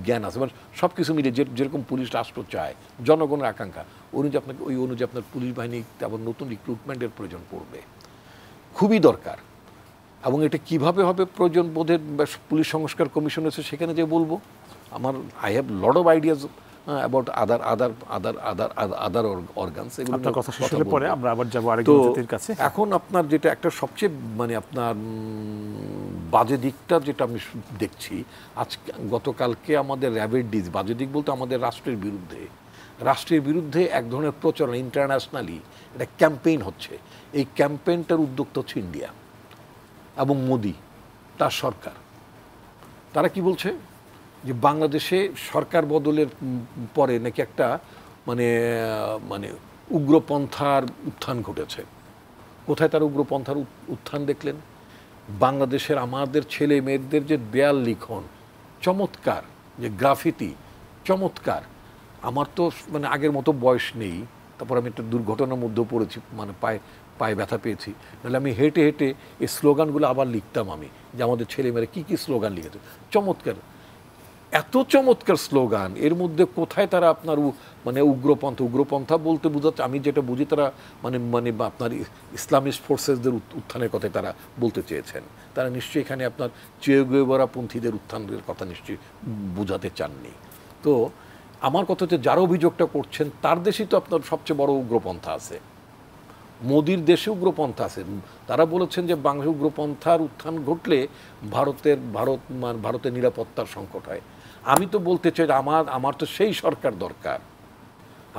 জ্ঞান আছে, মানে সব কিছু মিলে যেরকম পুলিশ রাষ্ট্র চায়, জনগণের আকাঙ্ক্ষা ওই অনুযায়ী আপনার পুলিশ বাহিনী আবার নতুন রিক্রুটমেন্টের প্রয়োজন পড়বে, খুবই দরকার। এবং এটা কিভাবে হবে প্রয়োজন বোধের পুলিশ সংস্কার কমিশন আছে, সেখানে যে বলবো, I have lot of ideas about other organs, এগুলো আপনার কথা শেষ হলে পরে আমরা আবার যাবো আরেক তো জ্যোতির কাছে। এখন আপনার যেটা একটা সবচেয়ে মানে আপনার বাজে দিকটা যেটা আমি দেখছি, গতকালকে আমাদের র্যাবের বাজে দিক বলতে আমাদের রাষ্ট্রের বিরুদ্ধে এক ধরনের প্রচারণা ইন্টারন্যাশনালি একটা ক্যাম্পেইন হচ্ছে। এই ক্যাম্পেইনটার উদ্যোক্তা হচ্ছে ইন্ডিয়া এবং মোদি তার সরকার। তারা কি বলছে যে বাংলাদেশে সরকার বদলের পরে নাকি একটা মানে মানে উগ্রপন্থার উত্থান ঘটেছে। কোথায় তার উগ্রপন্থার উত্থান দেখলেন? বাংলাদেশের আমাদের ছেলে মেয়েদের যে দেয়াল লিখন চমৎকার, যে গ্রাফিতি চমৎকার। আমার তো মানে আগের মতো বয়স নেই, তারপর আমি একটা দুর্ঘটনার মধ্যেও পড়েছি, মানে পায়ে ব্যথা পেয়েছি, নাহলে আমি হেঁটে হেঁটে এই স্লোগানগুলো আবার লিখতাম আমি, যে আমাদের ছেলেমেয়েরা কী কী স্লোগান লিখেছে। চমৎকার, এত চমৎকার স্লোগান, এর মধ্যে কোথায় তারা আপনার মানে উগ্রপন্থা বলতে বোঝাচ্ছে, আমি যেটা বুঝি তারা মানে মানে আপনার ইসলামিস্ট ফোর্সেসদের উত্থানের কথা তারা বলতে চেয়েছেন। তারা নিশ্চয়ই এখানে আপনার চে গুয়েভারা পন্থীদের উত্থানের কথা নিশ্চয়ই বোঝাতে চাননি। তো আমার কথা হচ্ছে যারা অভিযোগটা করছেন তার দেশেই তো আপনার সবচেয়ে বড় উগ্রপন্থা আছে, মোদির দেশে উগ্রপন্থা আছে। তারা বলেছেন যে বাংলাদেশ উগ্রপন্থার উত্থান ঘটলে ভারতের নিরাপত্তার সংকট হয়। আমি তো বলতে চাই আমার তো সেই সরকার দরকার,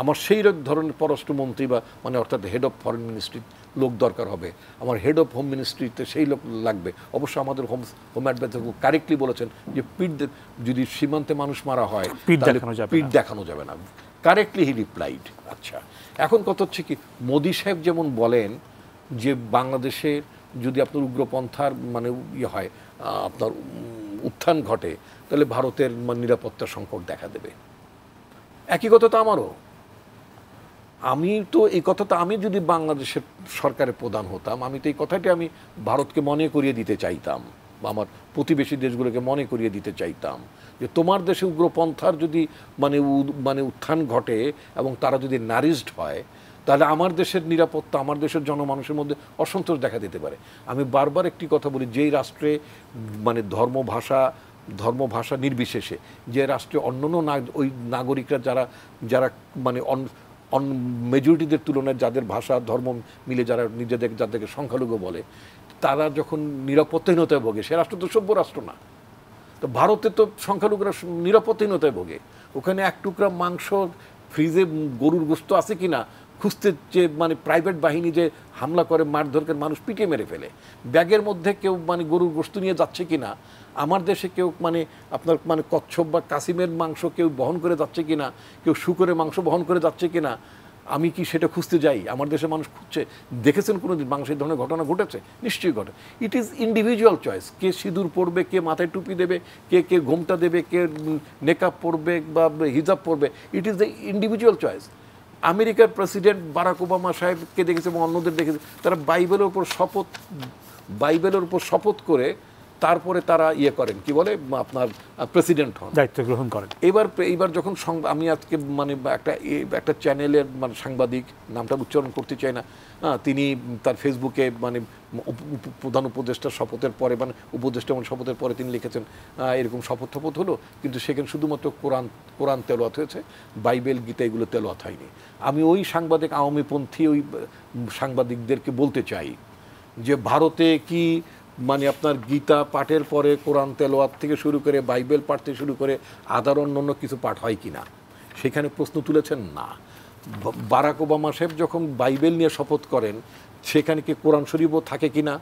আমার সেই ধরনের পররাষ্ট্রমন্ত্রী বা মানে অর্থাৎ হেড অফ ফরেন মিনিস্ট্রির লোক দরকার হবে, আমার হেড অফ হোম মিনিস্ট্রিতে সেই লোক লাগবে। অবশ্য আমাদের হোম অ্যাডভাইজার কারেক্টলি বলেছেন যে যদি সীমান্তে মানুষ মারা হয় পিঠ দেখানো যাবে না, কারেক্টলি হি রিপ্লাইড। আচ্ছা, এখন কথা হচ্ছে কি, মোদি সাহেব যেমন বলেন যে বাংলাদেশে যদি আপনার উগ্রপন্থার মানে ইয়ে হয়, আপনার উত্থান ঘটে, তাহলে ভারতের নিরাপত্তা সংকট দেখা দেবে। একই কথা তো আমারও। আমি তো এই কথাটা, আমি যদি বাংলাদেশের সরকারের প্রধান হতাম, আমি তো এই কথাটি আমি ভারতকে মনে করিয়ে দিতে চাইতাম, বা আমার প্রতিবেশী দেশগুলোকে মনে করিয়ে দিতে চাইতাম যে তোমার দেশে উগ্রপন্থার যদি মানে উত্থান ঘটে এবং তারা যদি নারিজড হয়, তাহলে আমার দেশের নিরাপত্তা, আমার দেশের জনমানুষের মধ্যে অসন্তোষ দেখা দিতে পারে। আমি বারবার একটি কথা বলি, যেই রাষ্ট্রে মানে ধর্ম ভাষা নির্বিশেষে, যে রাষ্ট্রে অন্যান্য ওই নাগরিকরা যারা মানে মেজরিটিদের তুলনায় যাদের ভাষা ধর্ম মিলে যারা যাদেরকে সংখ্যালঘু বলে, তারা যখন নিরাপত্তাহীনতায় ভোগে, সে রাষ্ট্র তো সভ্য রাষ্ট্র না। তো ভারতে তো সংখ্যালঘুরা নিরাপত্তাহীনতায় ভোগে। ওখানে এক টুকরা মাংস ফ্রিজে গরুর গোশত আছে কিনা খুঁজতে, যে মানে প্রাইভেট বাহিনী যে হামলা করে মারধর করে মানুষ পিটিয়ে মেরে ফেলে, ব্যাগের মধ্যে কেউ মানে গরুর গোশত নিয়ে যাচ্ছে কিনা, আমার দেশে কেউ মানে আপনার মানে কচ্ছপ বা কাসিমের মাংস কেউ বহন করে যাচ্ছে কিনা, কেউ শুকরের মাংস বহন করে যাচ্ছে কিনা, আমি কি সেটা খুঁজতে যাই? আমার দেশের মানুষ খুঁজছে। দেখেছেন কোনো দিন বাংলাদেশের ধরনের ঘটনা ঘটেছে? নিশ্চয়ই ঘটে। ইট ইজ ইন্ডিভিজুয়াল চয়েস, কে সিঁদুর পরবে, কে মাথায় টুপি দেবে, কে ঘোমটা দেবে, কে নেকাব পরবে বা হিজাব পরবে, it is the individual choice. আমেরিকার প্রেসিডেন্ট বারাক ওবামা সাহেবকে দেখেছে এবং অন্যদের দেখেছে, তারা বাইবেলের উপর শপথ করে তারপরে তারা ইয়ে করেন, কি বলে আপনার প্রেসিডেন্ট হন, দায়িত্ব গ্রহণ করেন। এইবার যখন আমি আজকে মানে একটা চ্যানেলের মানে সাংবাদিক, নামটা উচ্চারণ করতে চাই না, তিনি তার ফেসবুকে মানে প্রধান উপদেষ্টার শপথের পরে মানে উপদেষ্টা শপথের পরে তিনি লিখেছেন এরকম শপথ হলো, কিন্তু সেখানে শুধুমাত্র কোরআন তেলাওয়াত হয়েছে, বাইবেল গীতা এগুলো তেলাওয়াত হয়নি। আমি ওই সাংবাদিক আওয়ামীপন্থী ওই সাংবাদিকদেরকে বলতে চাই যে ভারতে কি মানে আপনার গীতা পাঠের পরে কোরআন তেলাওয়াত থেকে শুরু করে বাইবেল পাঠ থেকে শুরু করে আদার অন্য কিছু পাঠ হয় কি না, সেখানে প্রশ্ন তুলেছেন না। বারাক ওবামা সাহেব যখন বাইবেল নিয়ে শপথ করেন, সেখানে কি কোরআন শরীফও থাকে কিনা,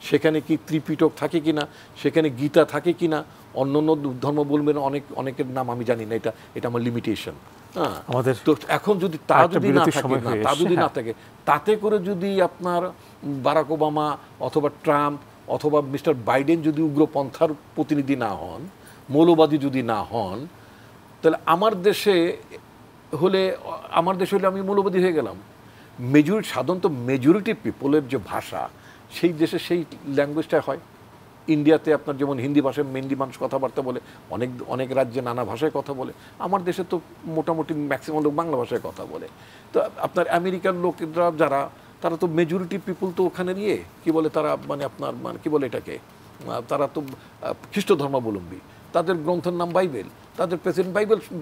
সেখানে কি ত্রিপিটক থাকে কিনা, সেখানে গীতা থাকে কিনা, অন্য ধর্ম বলবেন অনেকের নাম আমি জানি না, এটা আমার লিমিটেশন। আমাদের তো এখন যদি তা যদি না থাকে, তাতে করে যদি আপনার বারাক ওবামা অথবা ট্রাম্প অথবা মিস্টার বাইডেন যদি উগ্রপন্থার প্রতিনিধি না হন, মৌলবাদী যদি না হন, তাহলে আমার দেশে হলে আমি মৌলবাদী হয়ে গেলাম। সাধারণত মেজরিটি পিপলের যে ভাষা, সেই দেশে সেই ল্যাঙ্গুয়েজটা হয়। ইন্ডিয়াতে আপনার যেমন হিন্দি ভাষায় মেনলি মানুষ কথাবার্তা বলে, অনেক রাজ্যে নানা ভাষায় কথা বলে। আমার দেশে তো মোটামুটি ম্যাক্সিমাম লোক বাংলা ভাষায় কথা বলে। তো আপনার আমেরিকার লোকেরা যারা, তারা তো মেজরিটি পিপুল তো ওখানে নিয়ে কি বলে, তারা মানে আপনার মানে কি বলে এটাকে, তারা তো খ্রিস্ট ধর্মাবলম্বী, তাদের গ্রন্থের নাম বাইবেল, তাদের প্রেসিডেন্ট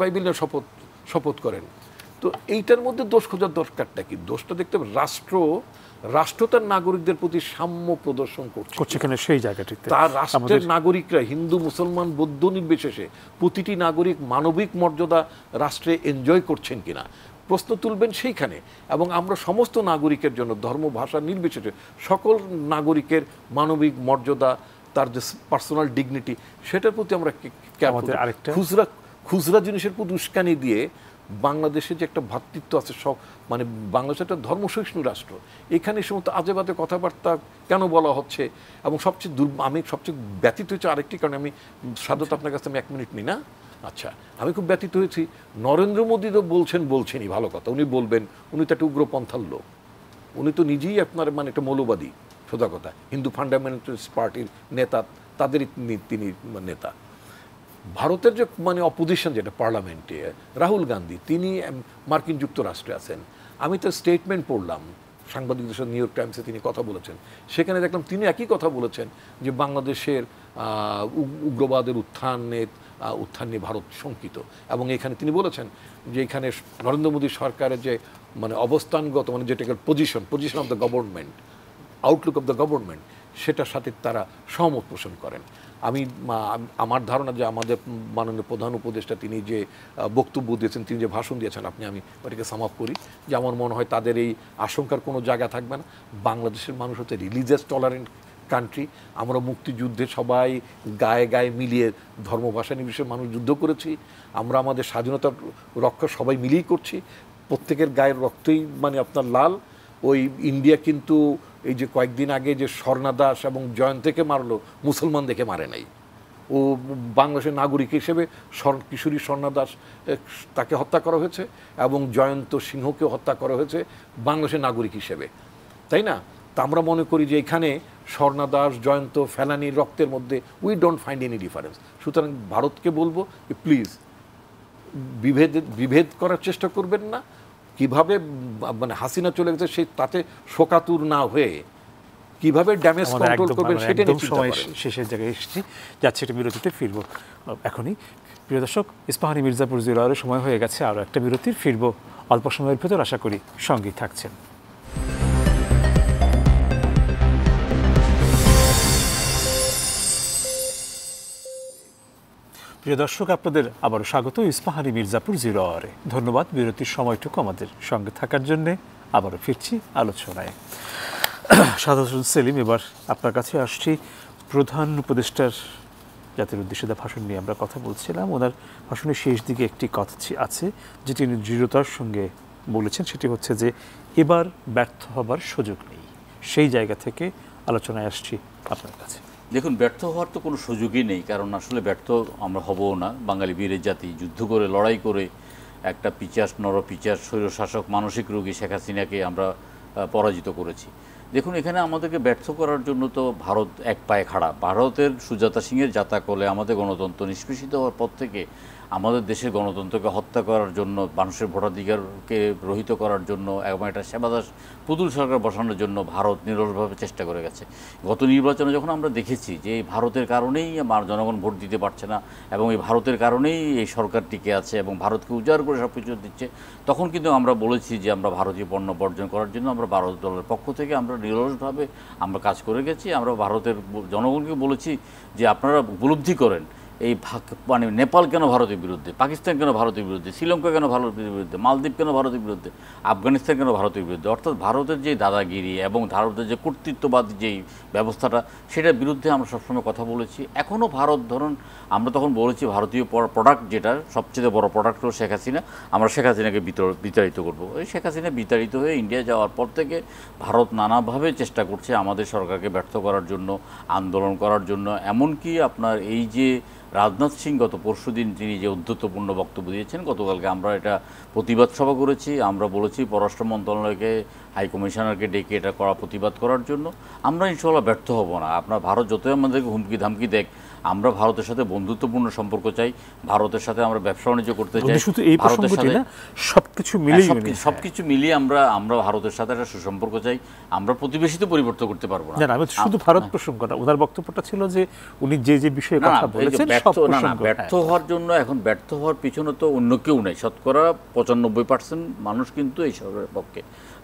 বাইবেল নিয়ে শপথ শপথ করেন। তো এইটার মধ্যে দোষ খোঁজার দরকারটা কি? দোষটা দেখতে হবে রাষ্ট্র তার নাগরিকদের প্রতি সাম্য প্রদর্শন করছে এখানে সেই জায়গাটিতে তার রাষ্ট্রের নাগরিকরা হিন্দু মুসলমান বৌদ্ধ নির্বিশেষে প্রতিটি নাগরিক মানবিক মর্যাদা রাষ্ট্রে এনজয় করছেন কিনা প্রশ্ন তুলবেন সেইখানে। এবং আমরা সমস্ত নাগরিকের জন্য ধর্ম ভাষা নির্বিশেষে সকল নাগরিকের মানবিক মর্যাদা তার যে পার্সোনাল ডিগনিটি সেটার প্রতি আমরা খুচরা জিনিসের প্রতি উস্কানি দিয়ে বাংলাদেশে যে একটা ভ্রাতৃত্ব আছে সব মানে বাংলাদেশ একটা ধর্মসহিষ্ণু রাষ্ট্র, এখানে সমস্ত আজে বাজে কথাবার্তা কেন বলা হচ্ছে? এবং সবচেয়ে আমি সবচেয়ে ব্যথিত হয়েছি আরেকটি কারণে, আমি সাধুত আপনার কাছে আমি 1 মিনিট নিই না। আচ্ছা, আমি খুব ব্যথিত হয়েছি নরেন্দ্র মোদী তো বলছেনই ভালো কথা, উনি বলবেন, উনি তো একটা উগ্রপন্থার লোক, উনি তো নিজেই আপনার মানে একটা মৌলবাদী, সোজা কথা, হিন্দু ফান্ডামেন্টালিস্ট পার্টির নেতা, তাদেরই তিনি নেতা। ভারতের যে মানে অপোজিশন যেটা পার্লামেন্টে রাহুল গান্ধী, তিনি মার্কিন যুক্তরাষ্ট্রে আছেন। আমি তো স্টেটমেন্ট পড়লাম সাংবাদিকদের সাথে, নিউ ইয়র্ক টাইমসে তিনি কথা বলেছেন, সেখানে দেখলাম তিনি একই কথা বলেছেন যে বাংলাদেশের উগ্রবাদের উত্থান নিয়ে ভারত শঙ্কিত। এবং এখানে তিনি বলেছেন যে এখানে নরেন্দ্র মোদী সরকারের যে মানে অবস্থানগত মানে যেটাকে position of the government, Outlook of the government, সেটার সাথে তারা সহমত পোষণ করেন। আমার ধারণা যে আমাদের মাননীয় প্রধান উপদেষ্টা তিনি যে বক্তব্য দিয়েছেন, তিনি যে ভাষণ দিয়েছেন, আমি ওটাকে সাম আপ করি যে আমার মনে হয় তাদের এই আশঙ্কার কোনো জায়গা থাকবে না। বাংলাদেশের মানুষ হচ্ছে রিলিজিয়াস টলারেন্ট কান্ট্রি। আমরা মুক্তিযুদ্ধে সবাই গায়ে গায়ে মিলিয়ে ধর্ম ভাষা নির্বিশেষে মানুষ যুদ্ধ করেছি। আমরা আমাদের স্বাধীনতার রক্ষা সবাই মিলিয়েই করছি, প্রত্যেকের গায়ের রক্তই মানে আপনার লাল। ওই ইন্ডিয়া কিন্তু এই যে কয়েকদিন আগে যে স্বর্ণা দাস এবং জয়ন্তকে মারলো, মুসলমান দেখে মারে নাই। ও বাংলাদেশের নাগরিক হিসেবে কিশোরী স্বর্ণা দাস তাকে হত্যা করা হয়েছে এবং জয়ন্ত সিংহকে হত্যা করা হয়েছে বাংলাদেশের নাগরিক হিসেবে, তাই না? তা আমরা মনে করি যে এখানে স্বর্ণা দাস, জয়ন্ত, ফেলানির রক্তের মধ্যে we don't find any difference. সুতরাং ভারতকে বলবো প্লিজ বিভেদ করার চেষ্টা করবেন না। কিভাবে মানে হাসিনা চলে গেছে সেই তাতে শোকাতুর না হয়ে কিভাবে ড্যামেজ কন্ট্রোল করবেন সেটা নিয়ে চিন্তা করেন। শেষের জায়গায় এসেছি, যাচ্ছে এটা বিরতিতে ফিরবো এখনই। প্রিয় দর্শক, ইস্পাহানি মির্জাপুর 0 আওয়ারের সময় হয়ে গেছে, আরও একটা বিরতির, ফিরবো অল্প সময়ের ভেতর, আশা করি সঙ্গেই থাকছেন। প্রিয় দর্শক, আপনাদের আবারও স্বাগত ইস্পাহানি মির্জাপুর 0 আওয়ারে। ধন্যবাদ বিরতির সময়টুকু আমাদের সঙ্গে থাকার জন্যে। আবারও ফিরছি আলোচনায়। সাদত সেলিম, এবার আপনার কাছে আসছি। প্রধান উপদেষ্টার জাতির উদ্দেশ্যে ভাষণ নিয়ে আমরা কথা বলছিলাম। ওনার ভাষণের শেষ দিকে একটি কথা আছে যেটি তিনি দৃঢ়তার সঙ্গে বলেছেন, সেটি হচ্ছে যে এবার ব্যর্থ হবার সুযোগ নেই। সেই জায়গা থেকে আলোচনায় আসছি আপনার কাছে। দেখুন, ব্যর্থ হওয়ার তো কোনো সুযোগই নেই, কারণ আসলে ব্যর্থ আমরা হবও না। বাঙালি বীরের জাতি, যুদ্ধ করে লড়াই করে একটা নরপিচার স্বৈরশাসক মানসিক রোগী শেখ হাসিনাকে আমরা পরাজিত করেছি। দেখুন, এখানে আমাদেরকে ব্যর্থ করার জন্য তো ভারত এক পায়ে খাড়া। ভারতের সুজাতা সিংয়ের যাতাকলে আমাদের গণতন্ত্র নিষ্পেষিত হওয়ার পর থেকে আমাদের দেশের গণতন্ত্রকে হত্যা করার জন্য, মানুষের ভোটাধিকারকে রহিত করার জন্য এবং একটা সেবাদাস পুতুল সরকার বসানোর জন্য ভারত নিরলসভাবে চেষ্টা করে গেছে। গত নির্বাচনে যখন আমরা দেখেছি যে এই ভারতের কারণেই আমার জনগণ ভোট দিতে পারছে না এবং এই ভারতের কারণেই এই সরকার টিকে আছে এবং ভারতকে উজাড় করে সব কিছু দিচ্ছে, তখন কিন্তু আমরা বলেছি যে আমরা ভারতীয় পণ্য বর্জন করার জন্য আমরা ভারত দলের পক্ষ থেকে আমরা নিরলসভাবে আমরা কাজ করে গেছি। আমরা ভারতের জনগণকে বলেছি যে আপনারা উপলব্ধি করেন এই মানে নেপাল কেন ভারতের বিরুদ্ধে, পাকিস্তান কেন ভারতের বিরুদ্ধে, শ্রীলঙ্কা কেন ভারতের বিরুদ্ধে, মালদ্বীপ কেন ভারতের বিরুদ্ধে, আফগানিস্তান কেন ভারতের বিরুদ্ধে। অর্থাৎ ভারতের যে দাদাগিরি এবং ভারতের যে কর্তৃত্ববাদী যেই ব্যবস্থাটা, সেটার বিরুদ্ধে আমরা সবসময় কথা বলেছি। এখনও ভারত ধরুন, আমরা তখন বলেছি ভারতীয় প্রোডাক্ট যেটা সবচেয়ে বড় প্রোডাক্ট হলো শেখ হাসিনা, আমরা শেখ হাসিনাকে বিতাড়িত করবো। এই শেখ হাসিনা বিতাড়িত হয়ে ইন্ডিয়া যাওয়ার পর থেকে ভারত নানাভাবে চেষ্টা করছে আমাদের সরকারকে ব্যর্থ করার জন্য, আন্দোলন করার জন্য। এমনকি আপনার এই যে রাজনাথ সিং গত পরশুদিন তিনি যে উদ্ধত্তপূর্ণ বক্তব্য দিয়েছেন, গতকালকে আমরা এটা প্রতিবাদ সভা করেছি। আমরা বলেছি পররাষ্ট্র মন্ত্রণালয়কে হাই কমিশনারকে ডেকে এটা করা প্রতিবাদ করার জন্য। আমরা ইনশাআল্লাহ ব্যর্থ হব না। আপনার ভারত যতই আমাদেরকে হুমকি ধামকি দেখ, আমরা ভারতের সাথে বন্ধুত্বপূর্ণ সম্পর্ক চাই, ভারতের সাথে আমরা ব্যবসা বাণিজ্য করতে চাই। শুধু এই প্রসঙ্গটি না, সবকিছু মিলিয়ে আমরা ভারতের সাথে একটা সুসম্পর্ক চাই। আমরা প্রতিবেশী তো পরিবর্তন করতে পারবো না। আমি শুধু ভারত প্রসঙ্গ না, ওনার বক্তব্যটা ছিল যে উনি যে বিষয়ে কথা বলেছেন ব্যর্থ হওয়ার জন্য, এখন ব্যর্থ হওয়ার পিছনে তো অন্য কেউ নাই। শতকরা 95% মানুষ কিন্তু এই সরকারের পক্ষে,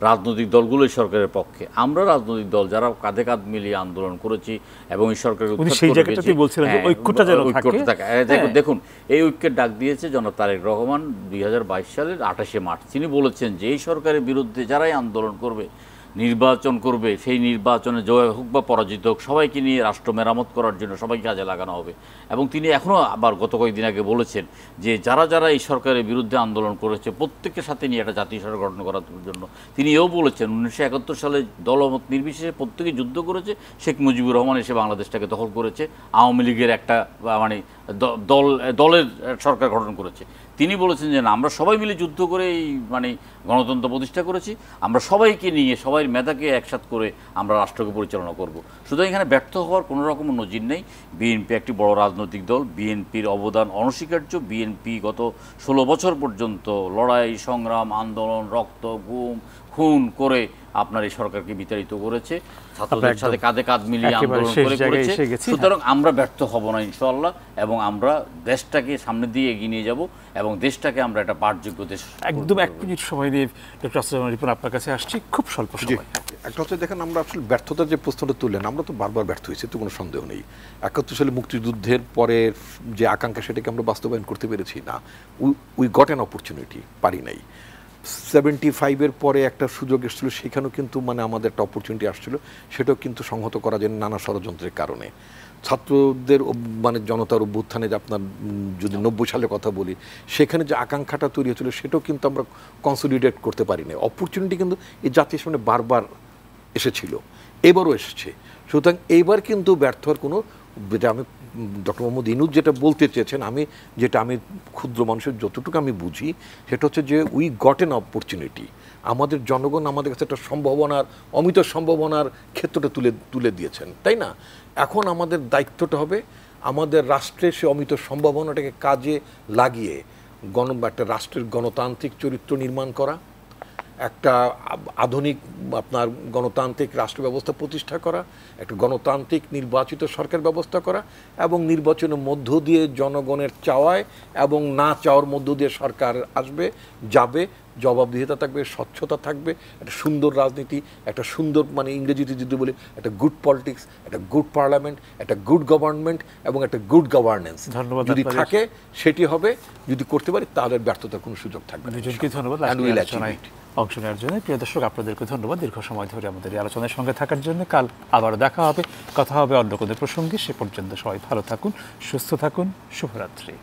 রাজনৈতিক দলগুলো এই সরকারের পক্ষে। আমরা রাজনৈতিক দল যারা কাঁধে কাঁধ মিলিয়ে আন্দোলন করেছি এবং এই সরকারের দেখুন, এই ঐক্যের ডাক দিয়েছে জনাব তারেক রহমান 2022 সালের 28শে মার্চ। তিনি বলেছেন যে এই সরকারের বিরুদ্ধে যারাই আন্দোলন করবে, নির্বাচন করবে, সেই নির্বাচনে জয় হোক বা পরাজিত হোক, সবাইকে নিয়ে রাষ্ট্র মেরামত করার জন্য সবাইকে কাজে লাগানো হবে। এবং তিনি এখনও আবার গত কয়েকদিন আগে বলেছেন যে যারা এই সরকারের বিরুদ্ধে আন্দোলন করেছে প্রত্যেকের সাথে নিয়ে একটা জাতীয় সরকার গঠন করার জন্য। তিনি এও বলেছেন 1971 সালে দলমত নির্বিশেষে প্রত্যেকে যুদ্ধ করেছে, শেখ মুজিবুর রহমান এসে বাংলাদেশটাকে দখল করেছে, আওয়ামী লীগের একটা মানে দলের সরকার গঠন করেছে। তিনি বলেছেন যে না, আমরা সবাই মিলে যুদ্ধ করে এই মানে গণতন্ত্র প্রতিষ্ঠা করেছি, আমরা সবাইকে নিয়ে সবাই মেধাকে একসাথ করে আমরা রাষ্ট্রকে পরিচালনা করব। সুতরাং এখানে ব্যর্থ হওয়ার কোনো রকম নজির নেই। বিএনপি একটি বড় রাজনৈতিক দল, বিএনপির অবদান অনস্বীকার্য। বিএনপি গত 16 বছর পর্যন্ত লড়াই, সংগ্রাম, আন্দোলন, রক্ত, গুম, খুন করে আপনার এই সরকারকে বিতাড়িত করেছে, ছাত্রদের সাথে কাঁধে কাঁধ মিলিয়ে আন্দোলন করেছে। সুতরাং আমরা ব্যর্থ হব না ইনশাআল্লাহ, এবং আমরা দেশটাকে সামনে দিয়ে এগিয়ে নিয়ে যাব এবং দেশটাকে আমরা একটা পাঠযোগ্য দেশ। একদম 1 মিনিট সময় নিয়ে ডক্টর আসলাম রিপন আপনার কাছে আসছি, খুব স্বল্প সময়। একটা হচ্ছে দেখেন, আমরা আসলে ব্যর্থতার যে প্রশ্নটা তুললেন, আমরা তো বারবার ব্যর্থ হয়েছি, তো কোনো সন্দেহ নেই। 71 সালে মুক্তিযুদ্ধের পরে যে আকাঙ্ক্ষা, সেটাকে আমরা বাস্তবায়ন করতে পেরেছি না। উই গট অ্যান অপরচুনিটি, পারি নাই। 75-এর পরে একটা সুযোগ এসেছিল, সেখানেও কিন্তু মানে আমাদের একটা অপরচুনিটি আসছিল, সেটাও কিন্তু সংহত করা যায় নানা ষড়যন্ত্রের কারণে। ছাত্রদের মানে জনতার অভ্যুত্থানে যে আপনার যদি 90 সালের কথা বলি, সেখানে যে আকাঙ্ক্ষাটা তৈরি হয়েছিল, সেটাও কিন্তু আমরা কনসলিডেট করতে পারি না। অপরচুনিটি কিন্তু এই জাতির সামনে বারবার এসেছিল, এবারও এসেছে। সুতরাং এইবার কিন্তু ব্যর্থ হওয়ার কোনো, যেটা আমি ডক্টর মোহাম্মদ ইউনূস যেটা বলতে চেয়েছেন, আমি ক্ষুদ্র মানুষের যতটুকু আমি বুঝি, সেটা হচ্ছে যে উই গট এন অপরচুনিটি। আমাদের জনগণ আমাদের কাছে একটা সম্ভাবনার, অমিত সম্ভাবনার ক্ষেত্রটা তুলে দিয়েছেন, তাই না? এখন আমাদের দায়িত্বটা হবে আমাদের রাষ্ট্রের সে অমিত সম্ভাবনাটাকে কাজে লাগিয়ে একটা রাষ্ট্রের গণতান্ত্রিক চরিত্র নির্মাণ করা, একটা আধুনিক আপনার গণতান্ত্রিক রাষ্ট্র ব্যবস্থা প্রতিষ্ঠা করা, একটা গণতান্ত্রিক নির্বাচিত সরকার ব্যবস্থা করা, এবং নির্বাচনের মধ্য দিয়ে জনগণের চাওয়ায় এবং না চাওয়ার মধ্য দিয়ে সরকার আসবে, যাবে, জবাবদিহিতা থাকবে, স্বচ্ছতা থাকবে, একটা সুন্দর রাজনীতি, একটা সুন্দর মানে ইংরেজিতে যদি বলি একটা গুড পলিটিক্স, একটা গুড পার্লামেন্ট, একটা গুড গভর্নমেন্ট এবং একটা গুড গভর্নেন্স যদি থাকে, সেটি হবে। যদি করতে পারি তাহলে ব্যর্থতার কোনো সুযোগ থাকবে না। দুজনকে ধন্যবাদ অংশ নেওয়ার জন্য। প্রিয় দর্শক, আপনাদেরকে ধন্যবাদ দীর্ঘ সময় ধরে আমাদের এই আলোচনার সঙ্গে থাকার জন্য। কাল আবারও দেখা হবে, কথা হবে অন্য কোনো প্রসঙ্গে। সে পর্যন্ত সবাই ভালো থাকুন, সুস্থ থাকুন, শুভরাত্রি।